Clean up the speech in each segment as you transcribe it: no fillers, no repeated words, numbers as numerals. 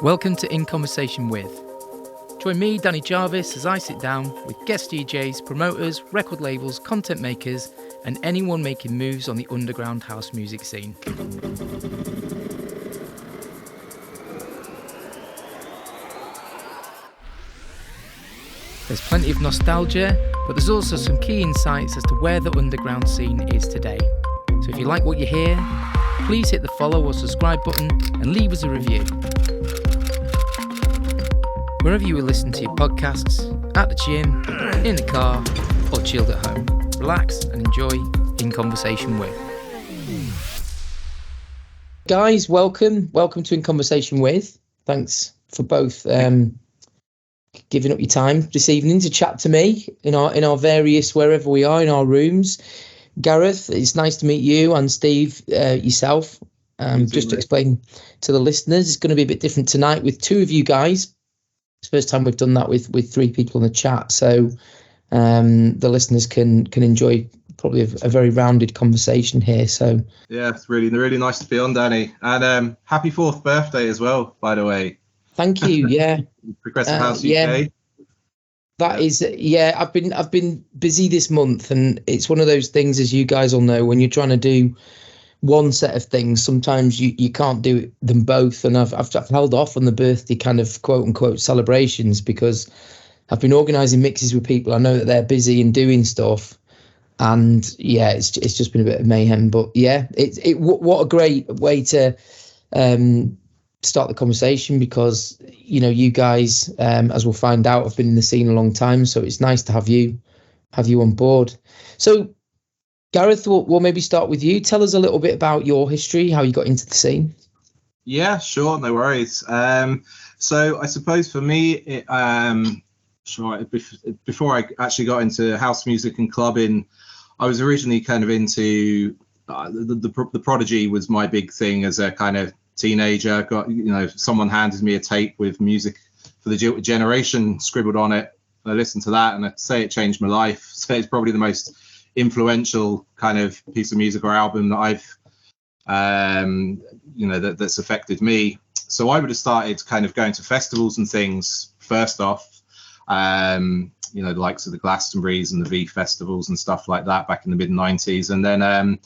Welcome to In Conversation With. Join me, Danny Jarvis, as I sit down with guest DJs, promoters, record labels, content makers, and anyone making moves on the underground house music scene. There's plenty of nostalgia, but there's also some key insights as to where the underground scene is today. So if you like what you hear, please hit the follow or subscribe button and leave us a review. Wherever you will listen to your podcasts, at the gym, in the car, or chilled at home, relax and enjoy In Conversation With. Guys, welcome to In Conversation With. Thanks for both giving up your time this evening to chat to me in our various, wherever we are, in our rooms. Gareth, it's nice to meet you, and Steve, yourself. Just to explain to the listeners, it's going to be a bit different tonight with two of you guys. It's the first time we've done that with three people in the chat, so the listeners can enjoy probably a very rounded conversation here. So yeah, it's really nice to be on, Danny, and happy 4th birthday as well, by the way. Thank you. Yeah, Progressive House UK. Yeah. That is, I've been busy this month, and it's one of those things, as you guys all know, when you're trying to do one set of things, sometimes you can't do them both. And I've held off on the birthday kind of quote unquote celebrations because I've been organising mixes with people. I know that they're busy and doing stuff, and yeah, it's just been a bit of mayhem. But yeah, what a great way to start the conversation, because you guys, as we'll find out, have been in the scene a long time, so it's nice to have you on board. So Gareth, we'll maybe start with you. Tell us a little bit about your history, how you got into the scene. Yeah, sure, no worries. So I suppose for me, before I actually got into house music and clubbing, I was originally kind of into the Prodigy was my big thing as a kind of teenager. Someone handed me a tape with music for the generation scribbled on it. I listened to that, and I'd say it changed my life. So it's probably the most influential kind of piece of music or album that I've that's affected me. So I would have started kind of going to festivals and things first off, the likes of the Glastonburys and the V festivals and stuff like that back in the mid-90s. And then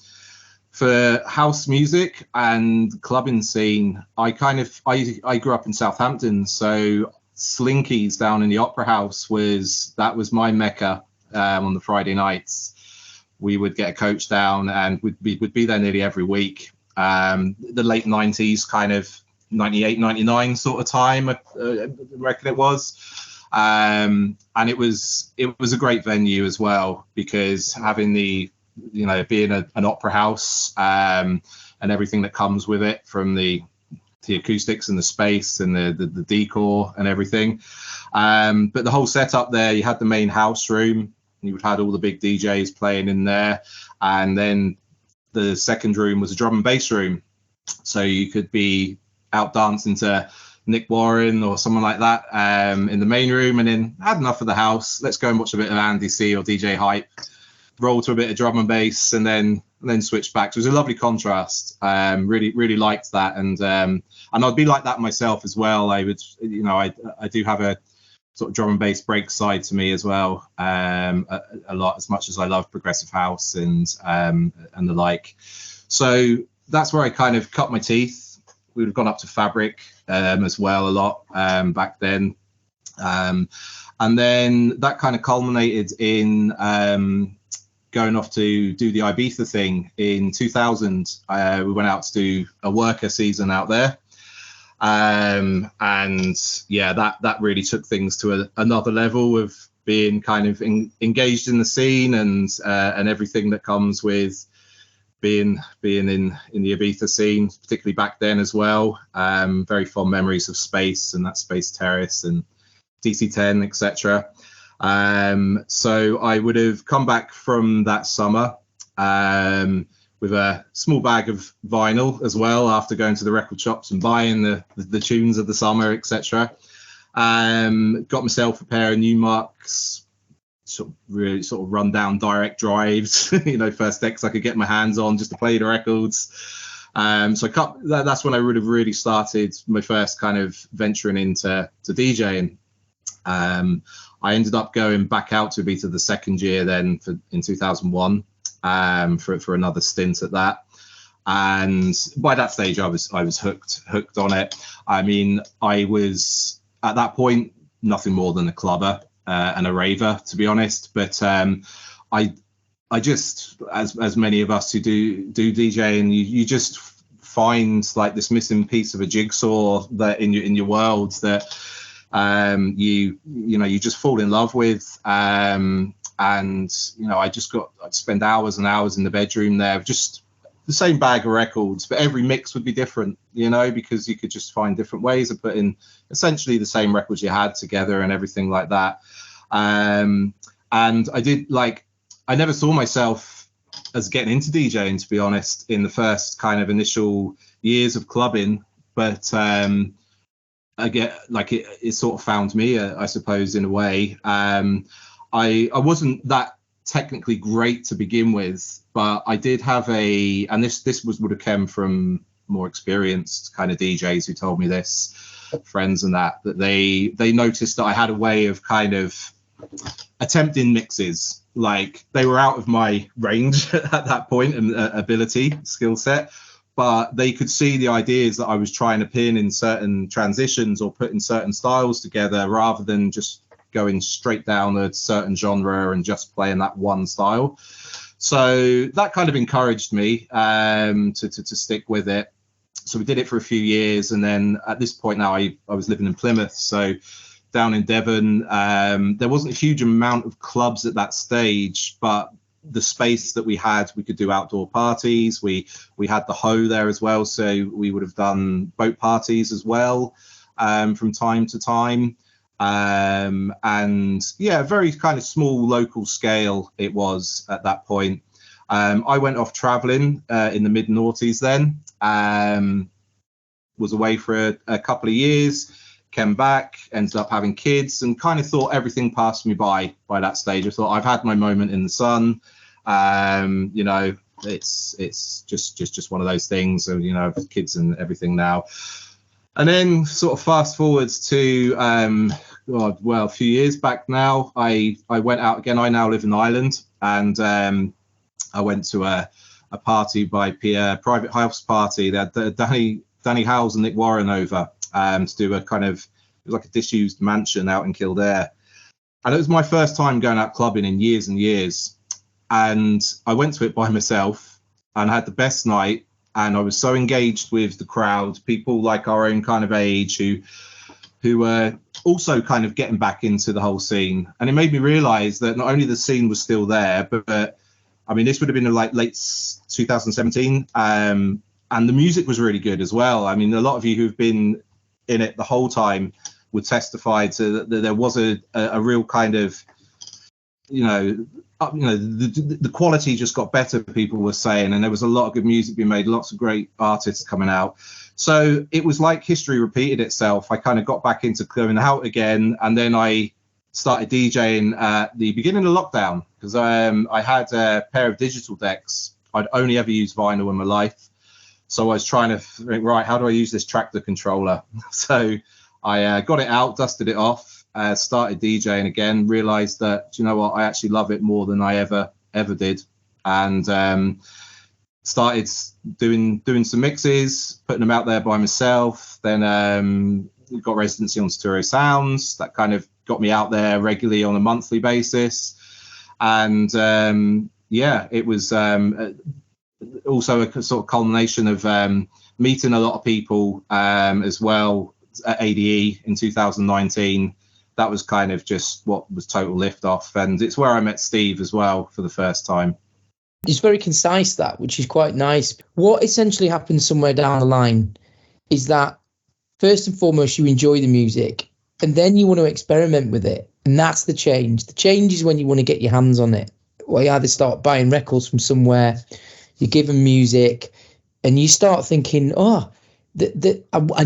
for house music and clubbing scene, I grew up in Southampton, so Slinky's down in the Opera House was my mecca. On the Friday nights, we would get a coach down, and we'd be there nearly every week. The late 90s, kind of 98, 99 sort of time, I reckon it was. And it was a great venue as well, because having the, being an opera house, and everything that comes with it, from the acoustics and the space and the decor and everything. But the whole setup there, you had the main house room, you had all the big DJs playing in there, and then the second room was a drum and bass room, so you could be out dancing to Nick Warren or someone like that in the main room, and then had enough of the house, let's go and watch a bit of Andy C or DJ Hype, roll to a bit of drum and bass, and then switch back. So it was a lovely contrast. Really liked that, and I'd be like that myself as well. I would, I do have a sort of drum and bass break side to me as well, a lot, as much as I love progressive house and the like. So that's where I kind of cut my teeth. We would have gone up to Fabric as well a lot back then, and then that kind of culminated in going off to do the Ibiza thing in 2000. We went out to do a worker season out there. And yeah, that really took things to another level of being kind of engaged in the scene and everything that comes with being in the Ibiza scene, particularly back then as well. Very fond memories of Space and that Space Terrace and DC-10, etc. So I would have come back from that summer with a small bag of vinyl as well, after going to the record shops and buying the tunes of the summer, etc. Got myself a pair of Newmarks, sort of run down direct drives, first decks I could get my hands on just to play the records. That's when I would have really started my first kind of venturing into DJing. I ended up going back out to Ibiza the second year then in 2001 for another stint at that. And by that stage, I was hooked on it. I mean, I was at that point nothing more than a clubber and a raver, to be honest. But I just, as many of us who do DJing, you just find like this missing piece of a jigsaw that in your world that you just fall in love with. And I'd spend hours and hours in the bedroom there, just the same bag of records, but every mix would be different, because you could just find different ways of putting essentially the same records you had together and everything like that. And I never saw myself as getting into DJing, to be honest, in the first kind of initial years of clubbing. But I get like it sort of found me, I suppose, in a way. I wasn't that technically great to begin with, but I did have and this would have come from more experienced kind of DJs who told me this, friends and that they noticed that I had a way of kind of attempting mixes. Like they were out of my range at that point and skill set, but they could see the ideas that I was trying to pin in certain transitions or put in certain styles together, rather than just going straight down a certain genre and just playing that one style. So that kind of encouraged me to stick with it. So we did it for a few years, and then at this point now I was living in Plymouth, so down in Devon. There wasn't a huge amount of clubs at that stage, but the space that we had, we could do outdoor parties. We had the Hoe there as well, so we would have done boat parties as well from time to time. And yeah, very kind of small local scale it was at that point. I went off traveling in the mid noughties then, was away for a couple of years, came back, ended up having kids, and kind of thought everything passed me by that stage. I thought I've had my moment in the sun. It's just one of those things. So, I've kids and everything now. And then sort of fast forwards to a few years back now, I went out again. I now live in Ireland, and I went to a party by private house party. They had Danny Howells and Nick Warren over to do a kind of, it was like a disused mansion out in Kildare. And it was my first time going out clubbing in years and years. And I went to it by myself and had the best night. And I was so engaged with the crowd, people like our own kind of age who were also kind of getting back into the whole scene. And it made me realize that not only the scene was still there, but I mean, this would have been like late 2017. And the music was really good as well. I mean, a lot of you who've been in it the whole time would testify to that there was a real kind of, the quality just got better, people were saying, and there was a lot of good music being made, lots of great artists coming out. So it was like history repeated itself. I kind of got back into going out again, and then I started DJing at the beginning of lockdown, because I had a pair of digital decks. I'd only ever used vinyl in my life. So I was trying to think, right, how do I use this tractor controller? So I got it out, dusted it off, started DJing again, realized that, do you know what, I actually love it more than I ever did. And started doing some mixes, putting them out there by myself. Then got residency on Stereo Sounds. That kind of got me out there regularly on a monthly basis. And it was also a sort of culmination of meeting a lot of people as well at ADE in 2019. That was kind of just what was total liftoff, and it's where I met Steve as well for the first time. It's very concise, that, which is quite nice. What essentially happens somewhere down the line is that first and foremost you enjoy the music, and then you want to experiment with it, and that's the change. The change is when you want to get your hands on it, or you either start buying records from somewhere, you give them music, and you start thinking, I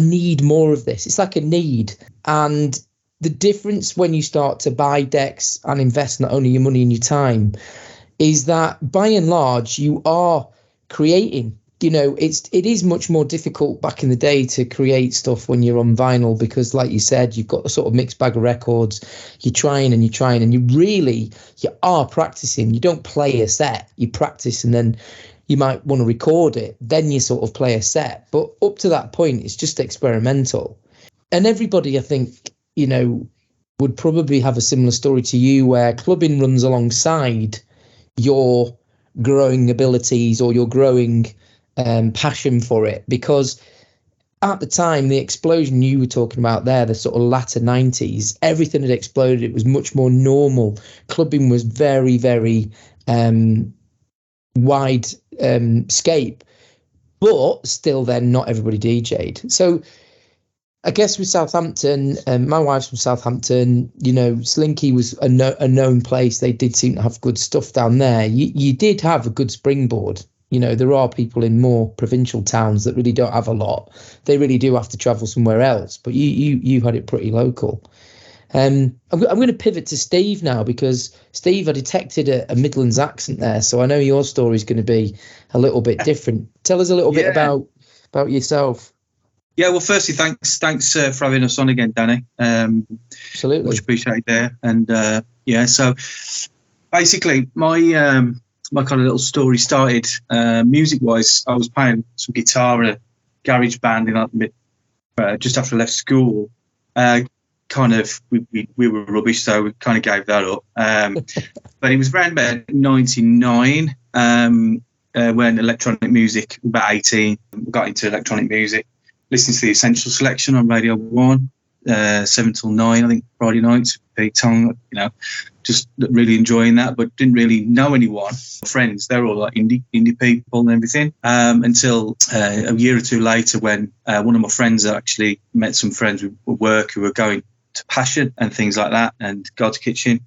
need more of this. It's like a need. And the difference when you start to buy decks and invest not only your money and your time is that by and large you are creating you know, it is much more difficult back in the day to create stuff when you're on vinyl, because like you said, you've got a sort of mixed bag of records. You're trying and you are practicing. You don't play a set, you practice, and then you might want to record it, then you sort of play a set. But up to that point, it's just experimental. And everybody, I think, you know, would probably have a similar story to you, where clubbing runs alongside your growing abilities or your growing passion for it. Because at the time, the explosion you were talking about there, the sort of latter 90s, everything had exploded. It was much more normal. Clubbing was very, very wide scape, but still then not everybody DJ'd. So I guess with Southampton, my wife's from Southampton, you know, Slinky was a known place. They did seem to have good stuff down there. You did have a good springboard. You know, there are people in more provincial towns that really don't have a lot. They really do have to travel somewhere else. But you had it pretty local. I'm going to pivot to Steve now, because Steve, I detected a Midlands accent there. So I know your story is going to be a little bit different. Tell us a little bit about yourself. Yeah, well, firstly, thanks for having us on again, Danny. Absolutely. Much appreciated there. And so basically my kind of little story started music-wise. I was playing some guitar in a garage band in just after I left school. Kind of, we were rubbish, so we kind of gave that up. But it was around about 99 when electronic music, about 18, got into electronic music. Listening to the Essential Selection on Radio 1, 7 till 9, I think, Friday nights, big tongue, you know, just really enjoying that, but didn't really know anyone. Friends, they're all like indie people and everything, until a year or two later, when one of my friends actually met some friends with work who were going to Passion and things like that, and God's Kitchen.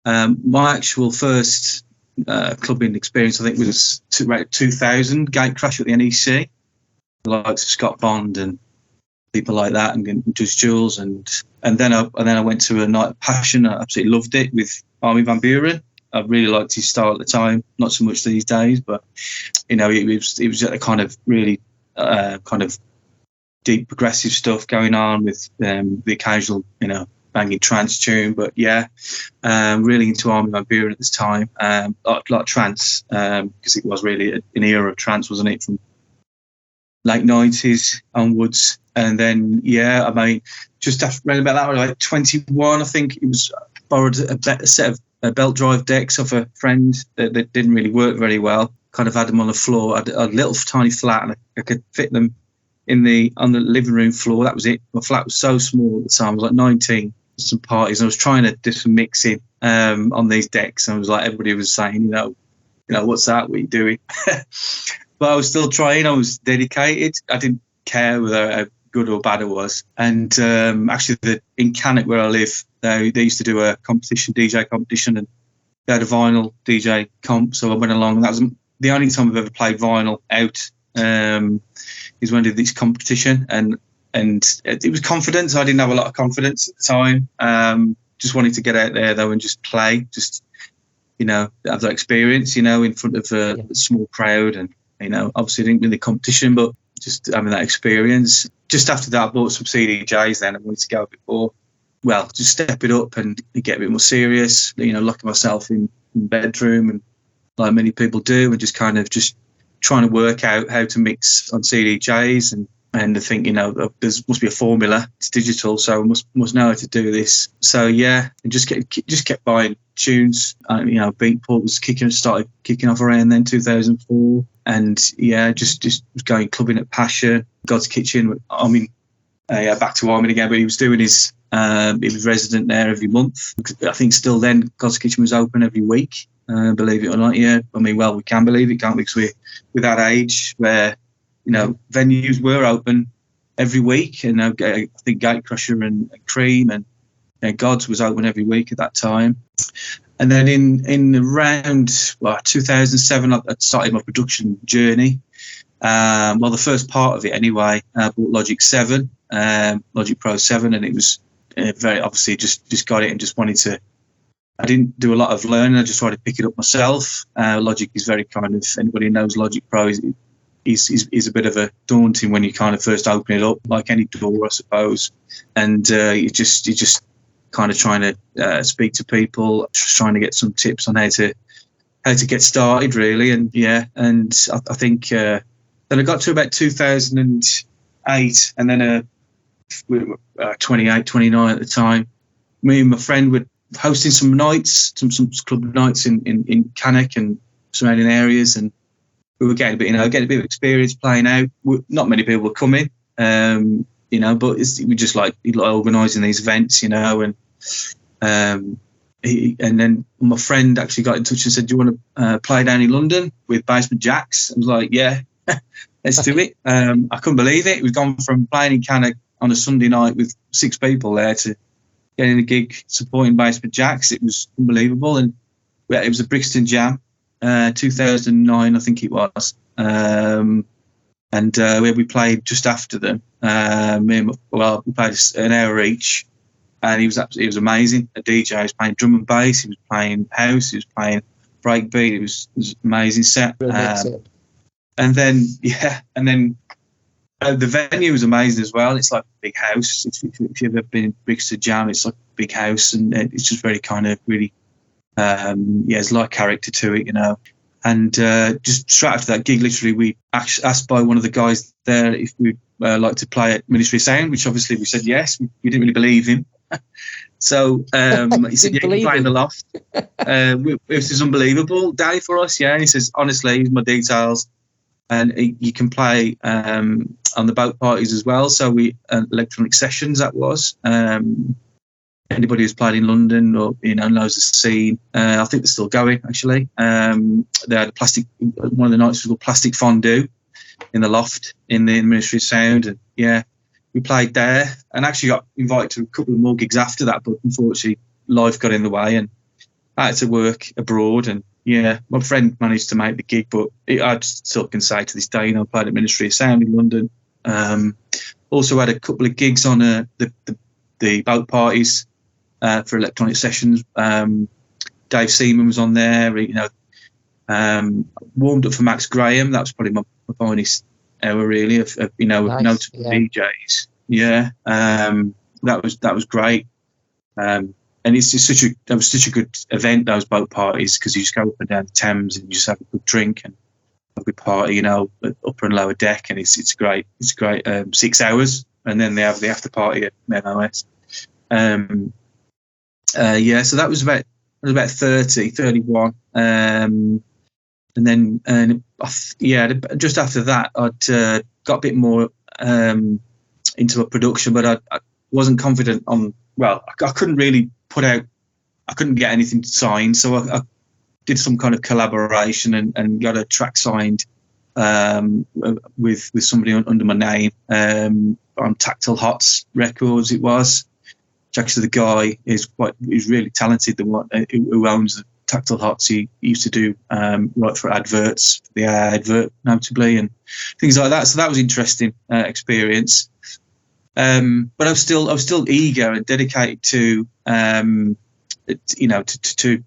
My actual first clubbing experience, I think, was 2000, Gate Crash at the NEC. The likes of Scott Bond and people like that, and Just Jules, and then I went to a night of Passion. I absolutely loved it with Armin van Buuren. I really liked his style at the time, not so much these days, but you know, it was a kind of really kind of deep progressive stuff going on with the occasional, you know, banging trance tune. But yeah, really into Armin van Buuren at this time, like trance, because it was really an era of trance, wasn't it, from late 90s onwards. And then I mean, just after around about that, I was like 21, I think. It was borrowed a set of belt drive decks off a friend that didn't really work very well. Kind of had them on the floor. I had a little tiny flat, and I could fit them on the living room floor. That was it. My flat was so small at the time. I was like 19, some parties, and I was trying to do some mixing on these decks, and I was like, everybody was saying, you know, what's that? What are you doing? But I was still trying. I was dedicated. I didn't care whether how good or bad it was. And actually, in Cannock, where I live, they used to do a DJ competition, and they had a vinyl DJ comp. So I went along, and that was the only time I've ever played vinyl out. Is when I did this competition, and it was confidence. I didn't have a lot of confidence at the time. Just wanted to get out there though and just play, just, you know, have that experience, you know, in front of a small crowd. And, you know, obviously didn't win the competition, but just having that experience. Just after that, I bought some CDJs then. I wanted to go a bit more, well, just step it up and get a bit more serious, you know, locking myself in the bedroom, and like many people do, and just kind of just trying to work out how to mix on CDJs. And I think, you know, there must be a formula. It's digital, so I must know how to do this. So yeah, and just kept buying tunes. You know, Beatport was started kicking off around then 2004, and yeah, just was going clubbing at Passion, God's Kitchen. I mean, back to Armin again, but he was doing his. He was resident there every month. I think still then God's Kitchen was open every week. Believe it or not, yeah. I mean, well, we can believe it, can't we? Because we're that age where, you know, venues were open every week, and I think Gatecrusher and Cream and God's was open every week at that time. And then in around 2007, I started my production journey. Well, the first part of it anyway. I bought Logic 7, Logic Pro 7, and it was very obviously just got it and just wanted to. I didn't do a lot of learning. I just tried to pick it up myself. Logic is very kind of, anybody who knows Logic Pro, is a bit of a daunting when you kind of first open it up, like any door, I suppose. And you just kind of trying to speak to people, just trying to get some tips on how to get started, really. And I think then I got to about 2008, and then we were 28, 29 at the time. Me and my friend were hosting some nights, some club nights in Cannock and surrounding areas, and we were getting a bit of experience playing out. Not many people were coming, but we just like organising these events, and then my friend actually got in touch and said, "Do you want to play down in London with Basement Jacks?" I was like, "Yeah, let's do it." I couldn't believe it. We'd gone from playing in Cannock on a Sunday night with 6 people there to getting a gig supporting Basement Jacks. It was unbelievable, and it was a Brixton Jam, 2009, I think it was, and we played just after them. We played an hour each, and it was amazing. A DJ was playing drum and bass, he was playing house, he was playing breakbeat. It was an amazing set. And then the venue was amazing as well. It's like a big house. If you've ever been in Brixton Jam, it's like a big house, and it's just very kind of really, there's a lot of character to it, And just straight after that gig, literally, we asked by one of the guys there if we'd like to play at Ministry of Sound, which obviously we said yes. We didn't really believe him. So he said, "Yeah, you can play in the loft." It was just unbelievable day for us, yeah. And he says, "Honestly, here's my details, and you can play on the boat parties as well." So we electronic sessions, that was. Anybody who's played in London or knows the scene, I think they're still going actually. They had one of the nights was called Plastic Fondue in the loft in the Ministry of Sound, and yeah, we played there and actually got invited to a couple of more gigs after that, but unfortunately life got in the way and I had to work abroad. And yeah, my friend managed to make the gig, but I still can say to this day, I played at Ministry of Sound in London. Also had a couple of gigs on the boat parties for electronic sessions. Dave Seaman was on there. Warmed up for Max Graham. That was probably my finest hour, really, of Nice, notable DJs. Yeah, that was great. And it's just that was such a good event, those boat parties, because you just go up and down the Thames and you just have a good drink and have a good party, upper and lower deck, and it's great. It's great. 6 hours, and then they have the after party at MOS. So that was about 31. And then just after that, I'd got a bit more into a production, but I wasn't confident on. Well, I couldn't really I couldn't get anything signed, so I did some kind of collaboration and got a track signed with somebody under my name on Tactile Hots Records. It was. Actually, the guy is really talented. The one who owns the Tactile Hots, he used to do write for adverts, the advert notably, and things like that. So that was interesting experience. But I was still eager and dedicated to to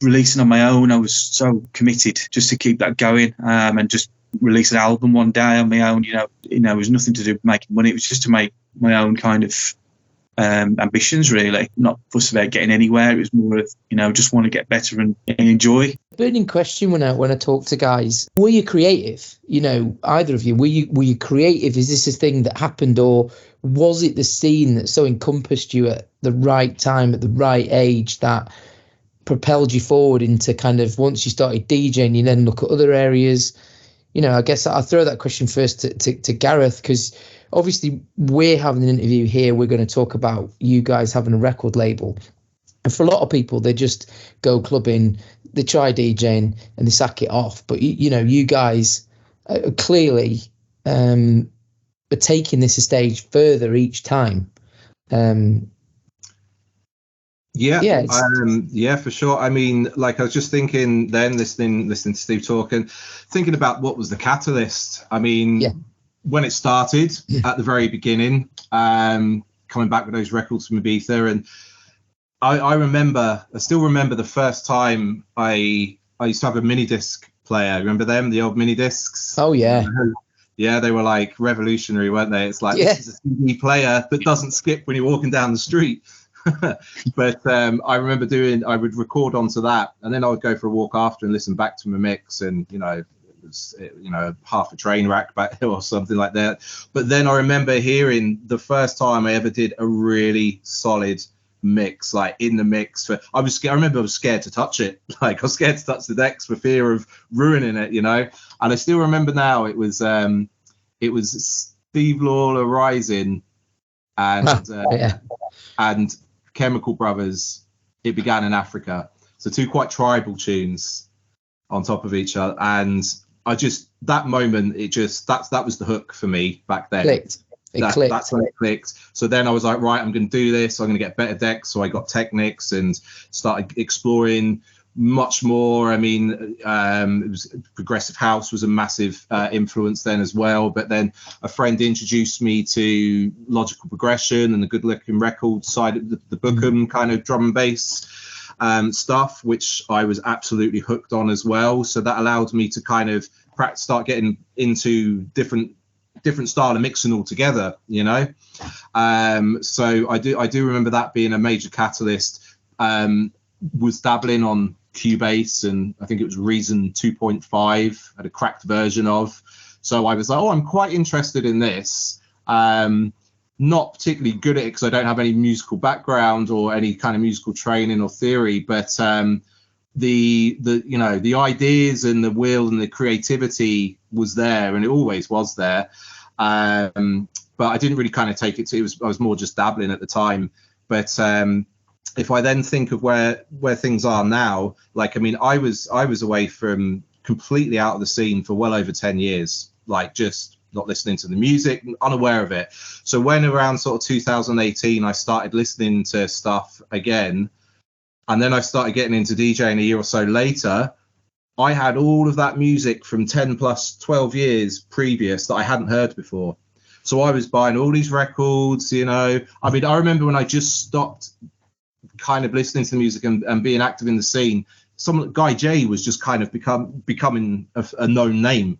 releasing on my own. I was so committed just to keep that going and just release an album one day on my own. It was nothing to do with making money. It was just to make my own kind of ambitions, really. Not fussed about getting anywhere. It was more of just want to get better and enjoy. Burning question when I talk to guys: were you creative? Either of you, were you creative? Is this a thing that happened, or was it the scene that so encompassed you at the right time, at the right age, that propelled you forward into kind of, once you started DJing, you then look at other areas? I guess I'll throw that question first to Gareth, because obviously we're having an interview here. We're going to talk about you guys having a record label. And for a lot of people, they just go clubbing, they try DJing and they sack it off. But, you guys clearly are taking this a stage further each time. For sure. I mean, like, I was just thinking then, listening to Steve talking, thinking about what was the catalyst. I mean, when it started at the very beginning, coming back with those records from Ibiza, and I still remember the first time I used to have a mini disc player. Remember them, the old mini discs? Oh yeah. Yeah, they were like revolutionary, weren't they? It's like, this is a CD player that doesn't skip when you're walking down the street. But I remember I would record onto that, and then I would go for a walk after and listen back to my mix, and it was half a train wreck back or something like that. But then I remember hearing the first time I ever did a really solid mix, like in the mix. I remember I was scared to touch it. Like I was scared to touch the decks for fear of ruining it, And I still remember now it was Steve Lawler Rising and Chemical Brothers, It Began in Africa. So two quite tribal tunes on top of each other, and that moment, that was the hook for me back then. Clicked. That's when it clicked. So then I was like, right, I'm going to do this. I'm going to get better decks. So I got Technics and started exploring much more. I mean, it was progressive house was a massive influence then as well. But then a friend introduced me to logical progression and the Good Looking Record side of the Bookham kind of drum and bass stuff, which I was absolutely hooked on as well. So that allowed me to kind of start getting into different style of mixing altogether, so I do remember that being a major catalyst. Was dabbling on Cubase, and I think it was Reason 2.5, had a cracked version of. So I was like, I'm quite interested in this. Not particularly good at it because I don't have any musical background or any kind of musical training or theory, but the ideas and the will and the creativity was there, and it always was there. But I didn't really kind of take it to, I was more just dabbling at the time. But if I then think of where things are now, like, I mean, I was away from completely out of the scene for well over 10 years, like just not listening to the music, unaware of it. So when around sort of 2018, I started listening to stuff again, and then I started getting into DJing a year or so later, I had all of that music from 10 plus 12 years previous that I hadn't heard before. So I was buying all these records, I mean, I remember when I just stopped kind of listening to the music and being active in the scene, some Guy J was just kind of becoming a known name,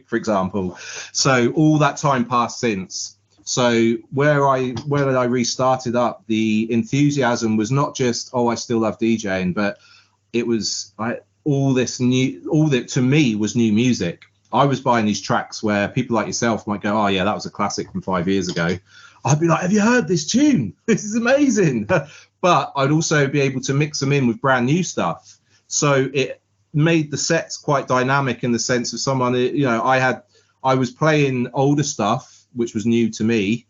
for example. So all that time passed since. So where I restarted up, the enthusiasm was not just, I still love DJing, but it was all that to me was new music. I was buying these tracks where people like yourself might go, oh yeah, that was a classic from 5 years ago. I'd be like, have you heard this tune? This is amazing. But I'd also be able to mix them in with brand new stuff. So it made the sets quite dynamic in the sense of someone, I was playing older stuff, which was new to me,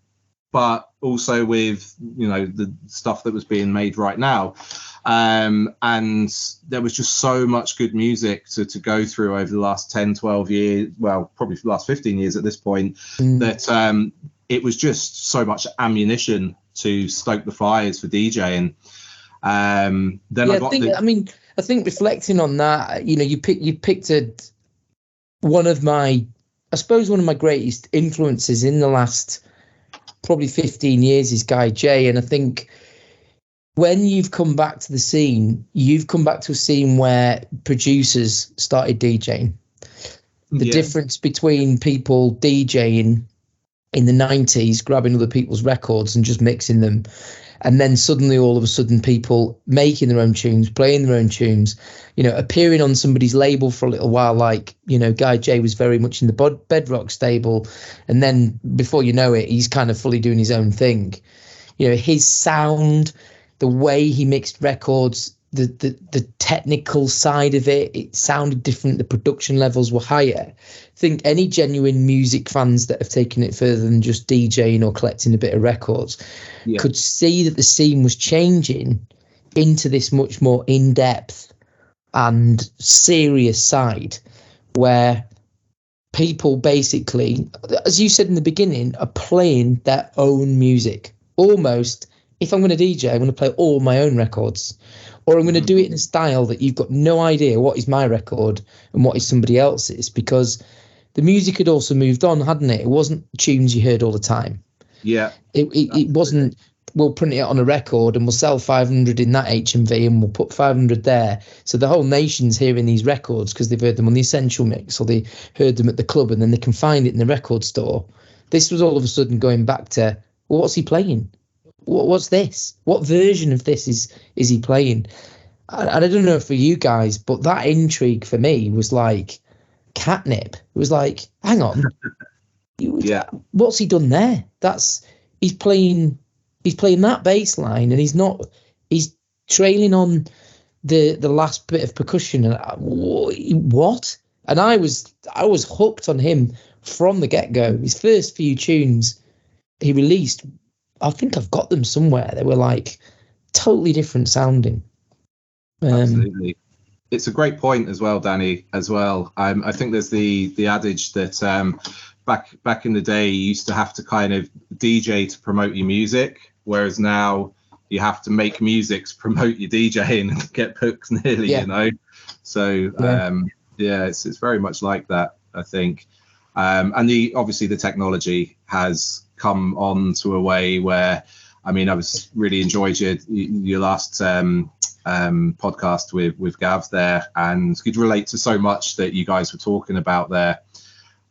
but also with, the stuff that was being made right now. And there was just so much good music to go through over the last 10, 12 years, well, probably the last 15 years at this point, that it was just so much ammunition to stoke the fires for DJing. I think reflecting on that, you picked one of my greatest influences in the last probably 15 years is Guy J. And I think when you've come back to the scene, you've come back to a scene where producers started DJing. The difference between people DJing in the 90s, grabbing other people's records and just mixing them, and then suddenly all of a sudden people making their own tunes, playing their own tunes, appearing on somebody's label for a little while, like, Guy J was very much in the Bedrock stable, and then before you know it, he's kind of fully doing his own thing. His sound, the way he mixed records, the technical side of it sounded different. The production levels were higher. I think any genuine music fans that have taken it further than just DJing or collecting a bit of records could see that the scene was changing into this much more in-depth and serious side where people basically, as you said in the beginning, are playing their own music. Almost, if I'm going to DJ, I'm going to play all my own records, or I'm going to do it in a style that you've got no idea what is my record and what is somebody else's, because the music had also moved on, hadn't it? It wasn't tunes you heard all the time. Yeah. It wasn't we'll print it on a record and we'll sell 500 in that HMV and we'll put 500 there. So the whole nation's hearing these records because they've heard them on the Essential Mix or they heard them at the club, and then they can find it in the record store. This was all of a sudden going back to, well, what's he playing? What's this? What version of this is he playing? And I don't know for you guys, but that intrigue for me was like catnip. It was like, hang on, yeah, what's he done there? He's playing that bass line, and he's trailing on the last bit of percussion. And what? And I was hooked on him from the get go. His first few tunes he released, I think I've got them somewhere. They were like totally different sounding. Absolutely. It's a great point as well, Danny, as well. I think there's the adage that back in the day you used to have to kind of DJ to promote your music, whereas now you have to make music to promote your DJing and get booked nearly, you know. So it's very much like that, I think. And obviously the technology has come on to a way where, I mean, I was really enjoyed your last podcast with Gav there, and could relate to so much that you guys were talking about there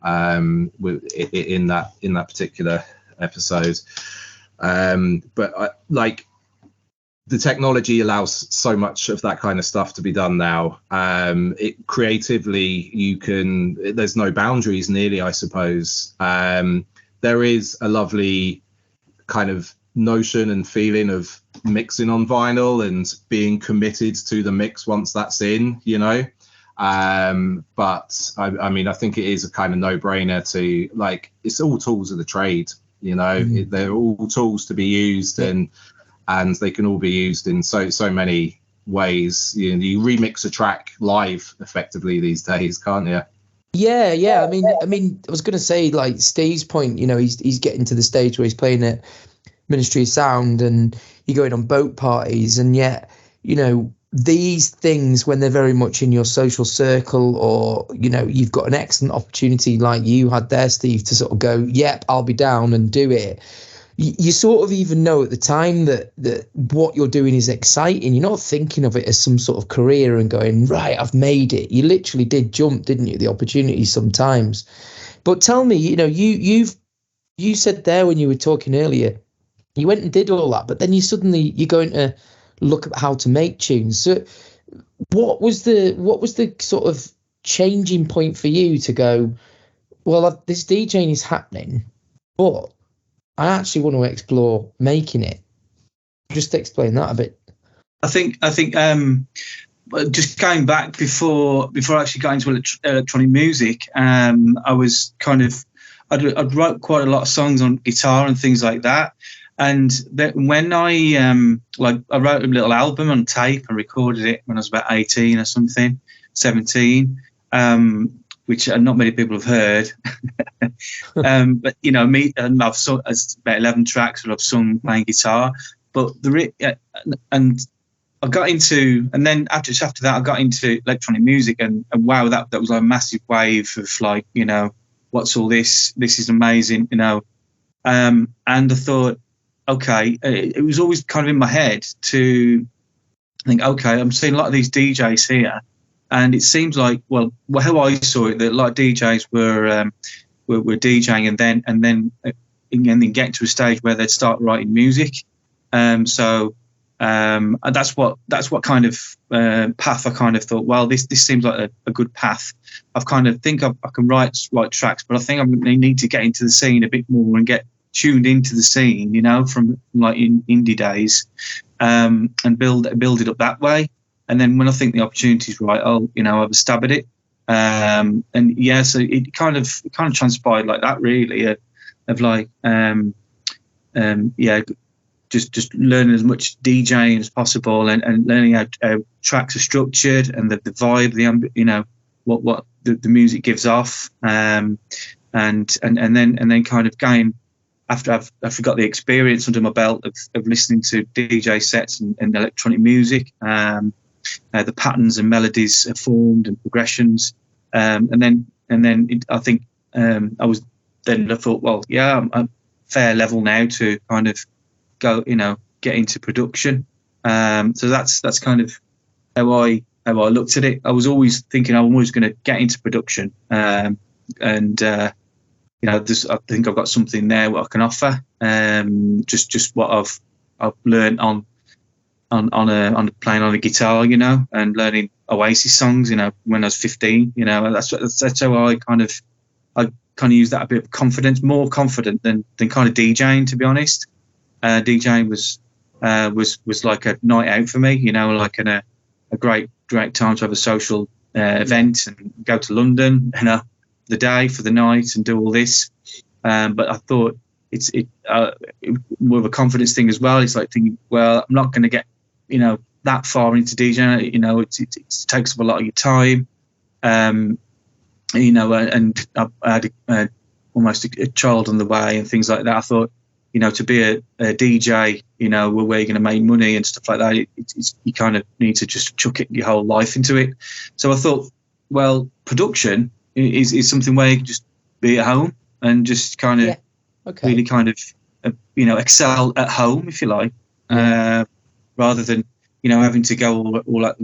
in that particular episode. But like the technology allows so much of that kind of stuff to be done now. It creatively, there's no boundaries nearly, I suppose. There is a lovely kind of notion and feeling of mixing on vinyl and being committed to the mix once that's in, you know. But I mean, I think it is a kind of no-brainer to, like, it's all tools of the trade, you know. They're all tools to be used, and they can all be used in so many ways. You know, you remix a track live effectively these days, can't you? Yeah. I mean, I was going to say, like Steve's point, you know, he's getting to the stage where he's playing at Ministry of Sound and you're going on boat parties, and yet, you know, these things, when they're very much in your social circle, or, you know, you've got an excellent opportunity like you had there, Steve, to sort of go, yep, I'll be down and do it. You sort of even know at the time that what you're doing is exciting. You're not thinking of it as some sort of career and going, right, I've made it. You literally did jump, didn't you, the opportunity sometimes. But tell me, you know, you said there when you were talking earlier, you went and did all that, but then you're going to look at how to make tunes. So what was the sort of changing point for you to go, well, this DJing is happening, but I actually want to explore making it? Just explain that a bit. I think just going back before I actually got into electronic music, I was kind of, I'd write quite a lot of songs on guitar and things like that. And when I wrote a little album on tape and recorded it when I was about 18 or something, 17, which not many people have heard. But, you know, I've sung about 11 tracks that I've sung playing guitar. But and I got into, and then after that, I got into electronic music, and wow, that was like a massive wave of, like, you know, what's all this? This is amazing, you know. And I thought, okay, it was always kind of in my head to think, okay, I'm seeing a lot of these DJs here, and it seems like, well, how I saw it, that a lot of DJs were DJing and then get to a stage where they'd start writing music. So that's what kind of path I kind of thought, well, this seems like a good path. I've kind of think I can write tracks, but I think I'm going to need to get into the scene a bit more and get tuned into the scene, you know, from like in indie days, and build it up that way. And then when I think the opportunity's right, I'll have a stab at it. And yeah, so it kind of transpired like that, really, of like just learning as much DJing as possible, and learning how tracks are structured and the vibe, you know, what the music gives off, and then kind of going, after I've got the experience under my belt of listening to DJ sets and electronic music, the patterns and melodies are formed and progressions, and then I think I thought, well, yeah, I'm a fair level now to kind of get into production. So that's kind of how I looked at it. I was always thinking I'm always going to get into production, I think I've got something there what I can offer. Just what I've learned on playing on a guitar, and learning Oasis songs, when I was 15. That's how I kind of use that a bit of confidence, more confident than kind of DJing, to be honest. DJing was like a night out for me, like a great time to have a social event and go to London, the day for the night and do all this. But I thought it's more of a confidence thing as well. It's like thinking, well, I'm not going to get that far into DJing. It takes up a lot of your time. And I had almost a child on the way and things like that. I thought, to be a DJ, where you're going to make money and stuff like that, you kind of need to just chuck your whole life into it. So I thought, well, production is something where you can just be at home and just kind of really kind of, excel at home, if you like, rather than, having to go all out,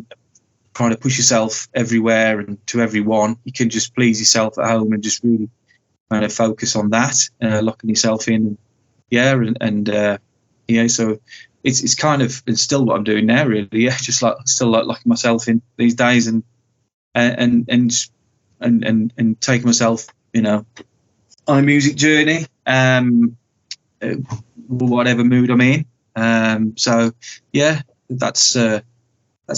trying to push yourself everywhere and to everyone. You can just please yourself at home and just really kind of focus on that, locking yourself in. So it's kind of, it's still what I'm doing now, really. Yeah, just still locking myself in these days and taking myself, on a music journey, whatever mood I'm in. So yeah, that's how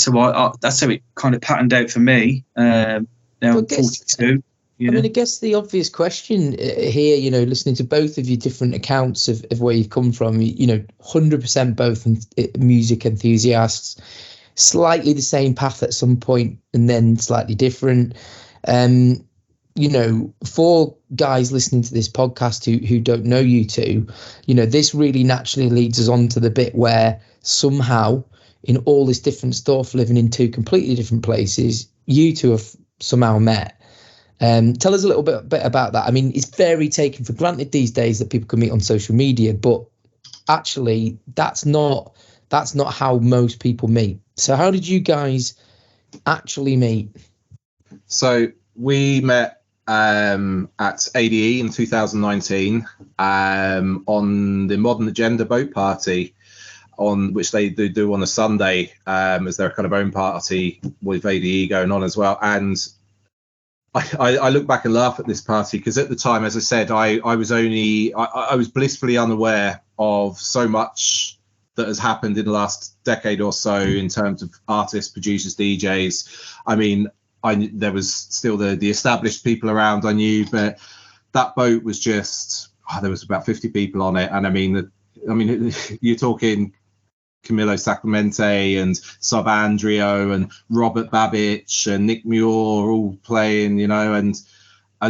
it kind of patterned out for me. Now I'm 42. I mean, I guess the obvious question here, listening to both of your different accounts of where you've come from, 100% both music enthusiasts, slightly the same path at some point and then slightly different. For guys listening to this podcast who don't know you two, this really naturally leads us on to the bit where somehow in all this different stuff, living in two completely different places, you two have somehow met. Tell us a little bit about that. I mean, it's very taken for granted these days that people can meet on social media, but actually that's not how most people meet. So how did you guys actually meet? So we met at ADE in 2019 on the Modern Agenda boat party, on which they do on a Sunday as their kind of own party with ADE going on as well. And I look back and laugh at this party because at the time, as I said, I was blissfully unaware of so much that has happened in the last decade or so in terms of artists, producers, DJs. I mean, there was still the established people around I knew, but that boat was just, there was about 50 people on it. And I mean, you're talking Camilo Sacramente and Sub Andrio and Robert Babich and Nick Muir all playing, and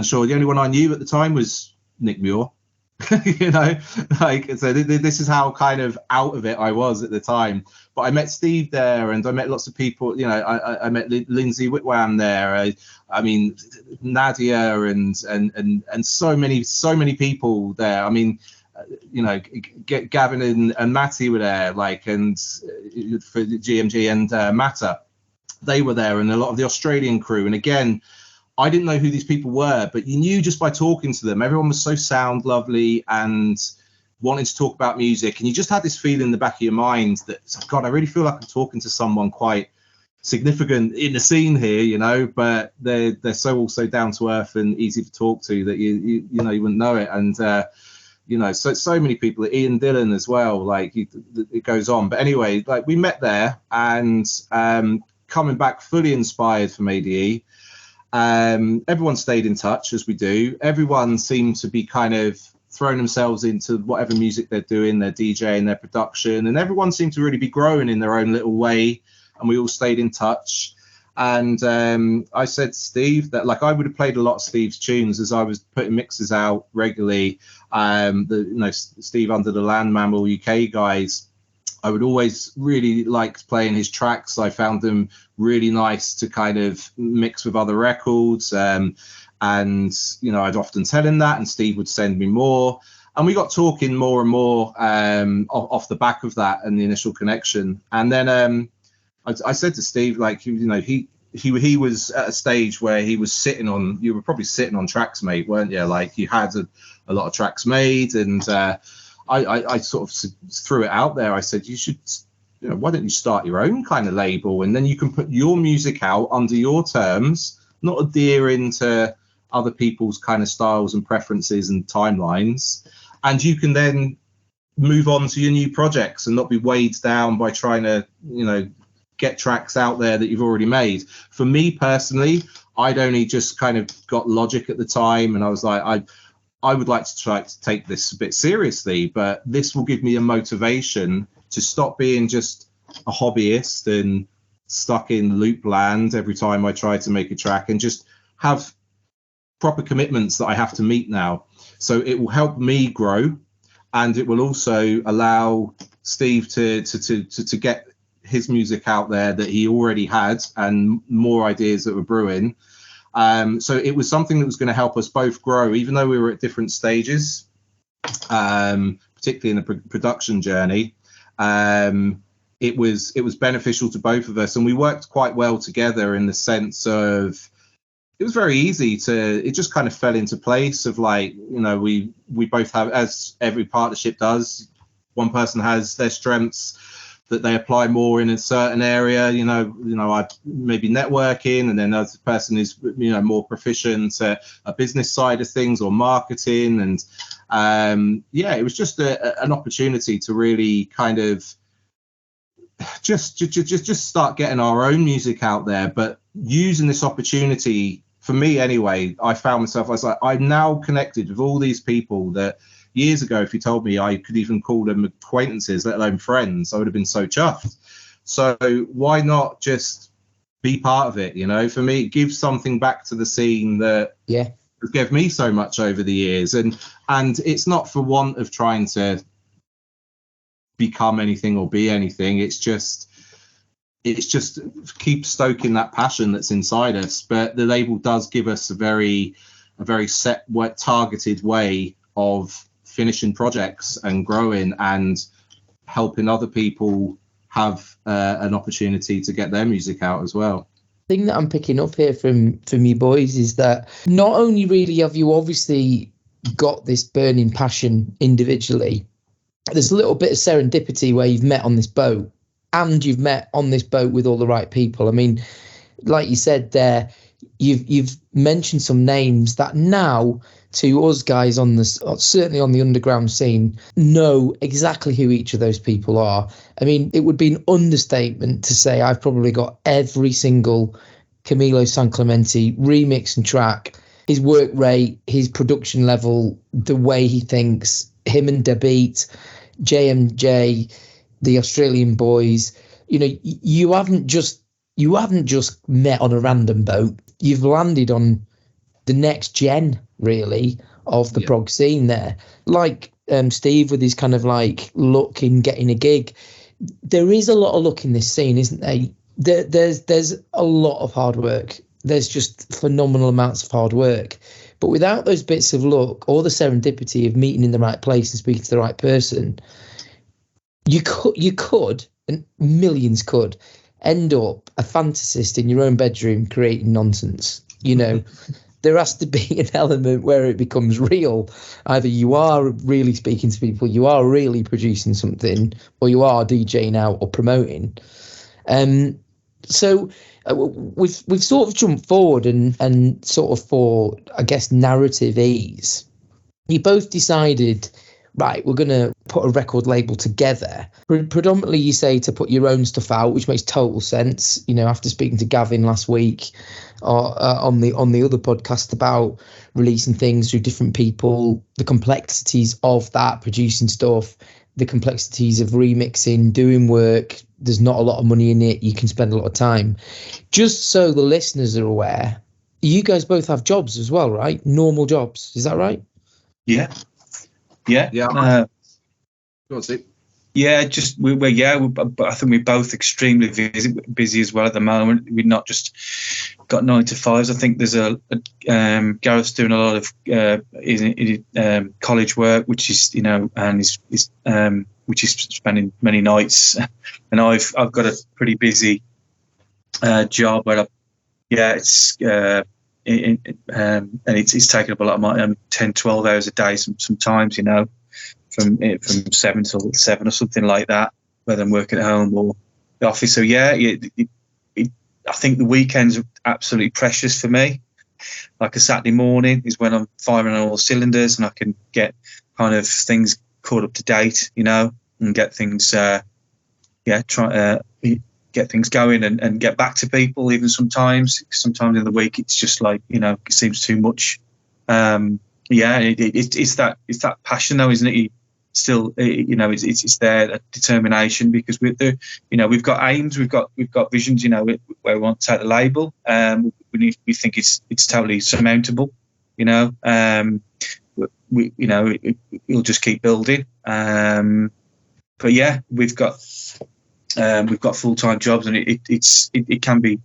sure, the only one I knew at the time was Nick Muir. So this is how kind of out of it I was at the time. But I met Steve there, and I met lots of people. I met Lindsay Whitwam there. I mean, Nadia and so many people there. I mean, Gavin and Matty were there, and for GMG and Matta, they were there, and a lot of the Australian crew. And again, I didn't know who these people were, but you knew just by talking to them. Everyone was so sound lovely and wanting to talk about music, and you just had this feeling in the back of your mind that, God, I really feel like I'm talking to someone quite significant in the scene here, but they're so also down to earth and easy to talk to that you wouldn't know it. And so many people, Ian Dillon as well, it goes on. But anyway, we met there, and coming back fully inspired from ADE. Everyone stayed in touch, as we do. Everyone seemed to be kind of throwing themselves into whatever music they're doing, their DJing, their production, and everyone seemed to really be growing in their own little way, and we all stayed in touch. And I said to Steve that I would have played a lot of Steve's tunes as I was putting mixes out regularly. Steve under the Land Mammal UK guys, I would always really like playing his tracks. I found them really nice to kind of mix with other records. And I'd often tell him that, and Steve would send me more. And we got talking more and more off the back of that and the initial connection. And then I said to Steve, like, you know, he was at a stage where he was sitting on, you were probably sitting on tracks, mate, weren't you? Like, you had a lot of tracks made, and I sort of threw it out there. I said, you should, you know, why don't you start your own kind of label, and then you can put your music out under your terms, not adhering to other people's kind of styles and preferences and timelines, and you can then move on to your new projects and not be weighed down by trying to, you know, get tracks out there that you've already made. For me personally, I'd only just kind of got Logic at the time, and I was like, I would like to try to take this a bit seriously, but this will give me a motivation to stop being just a hobbyist and stuck in loop land every time I try to make a track, and just have proper commitments that I have to meet now. So it will help me grow, and it will also allow Steve to get his music out there that he already had, and more ideas that were brewing. So it was something that was going to help us both grow, even though we were at different stages, particularly in the production journey. It was beneficial to both of us, and we worked quite well together in the sense of, it was very easy it just kind of fell into place of, like, you know, we both have, as every partnership does, one person has their strengths that they apply more in a certain area, you know, I maybe networking, and then the other person is, you know, more proficient at a business side of things or marketing. And yeah, it was just an opportunity to really kind of just start getting our own music out there. But using this opportunity, for me anyway, I found myself, I was like, I'm now connected with all these people that years ago, if you told me I could even call them acquaintances, let alone friends, I would have been so chuffed. So why not just be part of it? You know, for me, it gives something back to the scene that gave me so much over the years. And it's not for want of trying to become anything or be anything. It's just keep stoking that passion that's inside us. But the label does give us a very set, targeted way of finishing projects and growing and helping other people have an opportunity to get their music out as well. The thing that I'm picking up here from you boys is that not only really have you obviously got this burning passion individually, there's a little bit of serendipity where you've met on this boat, and you've met on this boat with all the right people. I mean, like you said there, you've mentioned some names that now, to us guys on this, certainly on the underground scene, know exactly who each of those people are. I mean, it would be an understatement to say I've probably got every single Camilo San Clemente remix and track, his work rate, his production level, the way he thinks, him and Da Beat, JMJ, the Australian boys. You know, you haven't just met on a random boat. You've landed on the next gen, really, of the prog scene there. Like Steve with his kind of like luck in getting a gig. There is a lot of luck in this scene, isn't there? There's a lot of hard work. There's just phenomenal amounts of hard work. But without those bits of luck or the serendipity of meeting in the right place and speaking to the right person, you could, and millions could, end up a fantasist in your own bedroom creating nonsense. You know, there has to be an element where it becomes real. Either you are really speaking to people, you are really producing something, or you are DJing out or promoting. So we've sort of jumped forward and sort of, for, I guess, narrative ease, you both decided, right, we're going to put a record label together. Predominantly, you say to put your own stuff out, which makes total sense. You know, after speaking to Gavin last week on the other podcast about releasing things through different people, the complexities of that, producing stuff, the complexities of remixing, doing work. There's not a lot of money in it. You can spend a lot of time. Just so the listeners are aware, you guys both have jobs as well, right? Normal jobs. Is that right? Yeah. Go on, Steve. Yeah, but I think we're both extremely busy as well at the moment. We're not just got 9 to 5s. I think there's Gareth's doing a lot of college work, which is, and is which is spending many nights, and I've got a pretty busy job where it's and it's taking up a lot of my 10, 12 hours a day sometimes, from 7 till 7 or something like that, whether I'm working at home or the office. So I think the weekends are absolutely precious for me. Like a Saturday morning is when I'm firing on all cylinders and I can get kind of things caught up to date, and get things, get things going and get back to people. Even sometimes in the week it's just like, it seems too much. It's that passion though, isn't it? Still, it's there, that determination, because we've got aims, we've got visions, where we want to take the label. We think it's totally surmountable, we'll just keep building. But yeah, we've got full-time jobs, and it can be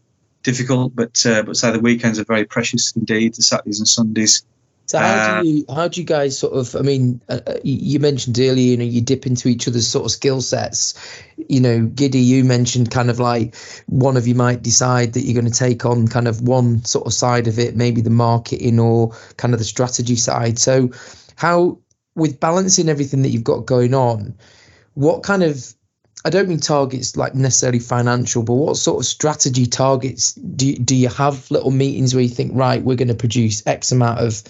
difficult, but so the weekends are very precious indeed, the Saturdays and Sundays. So how do you guys sort of, I mean, you mentioned earlier, you dip into each other's sort of skill sets. Giddy, you mentioned kind of like one of you might decide that you're going to take on kind of one sort of side of it, maybe the marketing or kind of the strategy side. So how, with balancing everything that you've got going on, what kind of, I don't mean targets like necessarily financial, but what sort of strategy targets do you have? Little meetings where you think, right, we're going to produce X amount of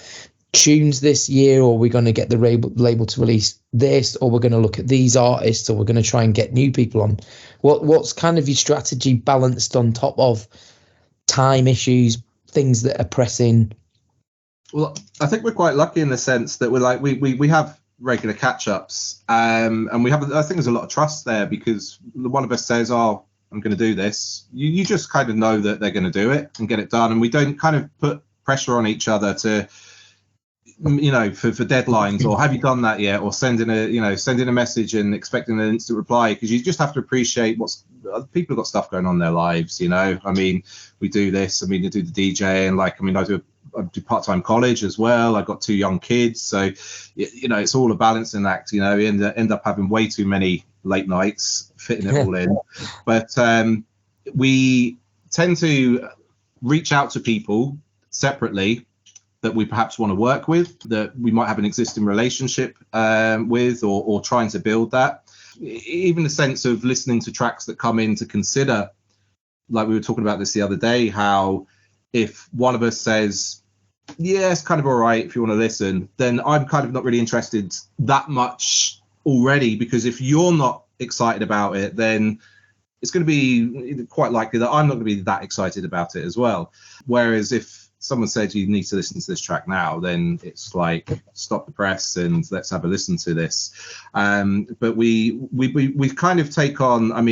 tunes this year, or we're going to get the label to release this, or we're going to look at these artists, or we're going to try and get new people on? What's kind of your strategy balanced on top of time issues, things that are pressing? Well, I think we're quite lucky in the sense that we're like, we have regular catch-ups, and we have, I think there's a lot of trust there, because one of us says, I'm going to do this, you just kind of know that they're going to do it and get it done, and we don't kind of put pressure on each other to, for deadlines, or have you done that yet, or sending a message and expecting an instant reply, because you just have to appreciate people have got stuff going on in their lives. I mean, we do this, you do the DJ, and I do part-time college as well. I've got 2 young kids, so it's all a balancing act. You end up having way too many late nights fitting it all in. But we tend to reach out to people separately that we perhaps want to work with, that we might have an existing relationship with, or trying to build that. Even the sense of listening to tracks that come in to consider, like we were talking about this the other day, how if one of us says, yeah, it's kind of all right if you want to listen, then I'm kind of not really interested that much already, because if you're not excited about it, then it's going to be quite likely that I'm not going to be that excited about it as well. Whereas if someone said you need to listen to this track now, then it's like, stop the press and let's have a listen to this. But we kind of take on,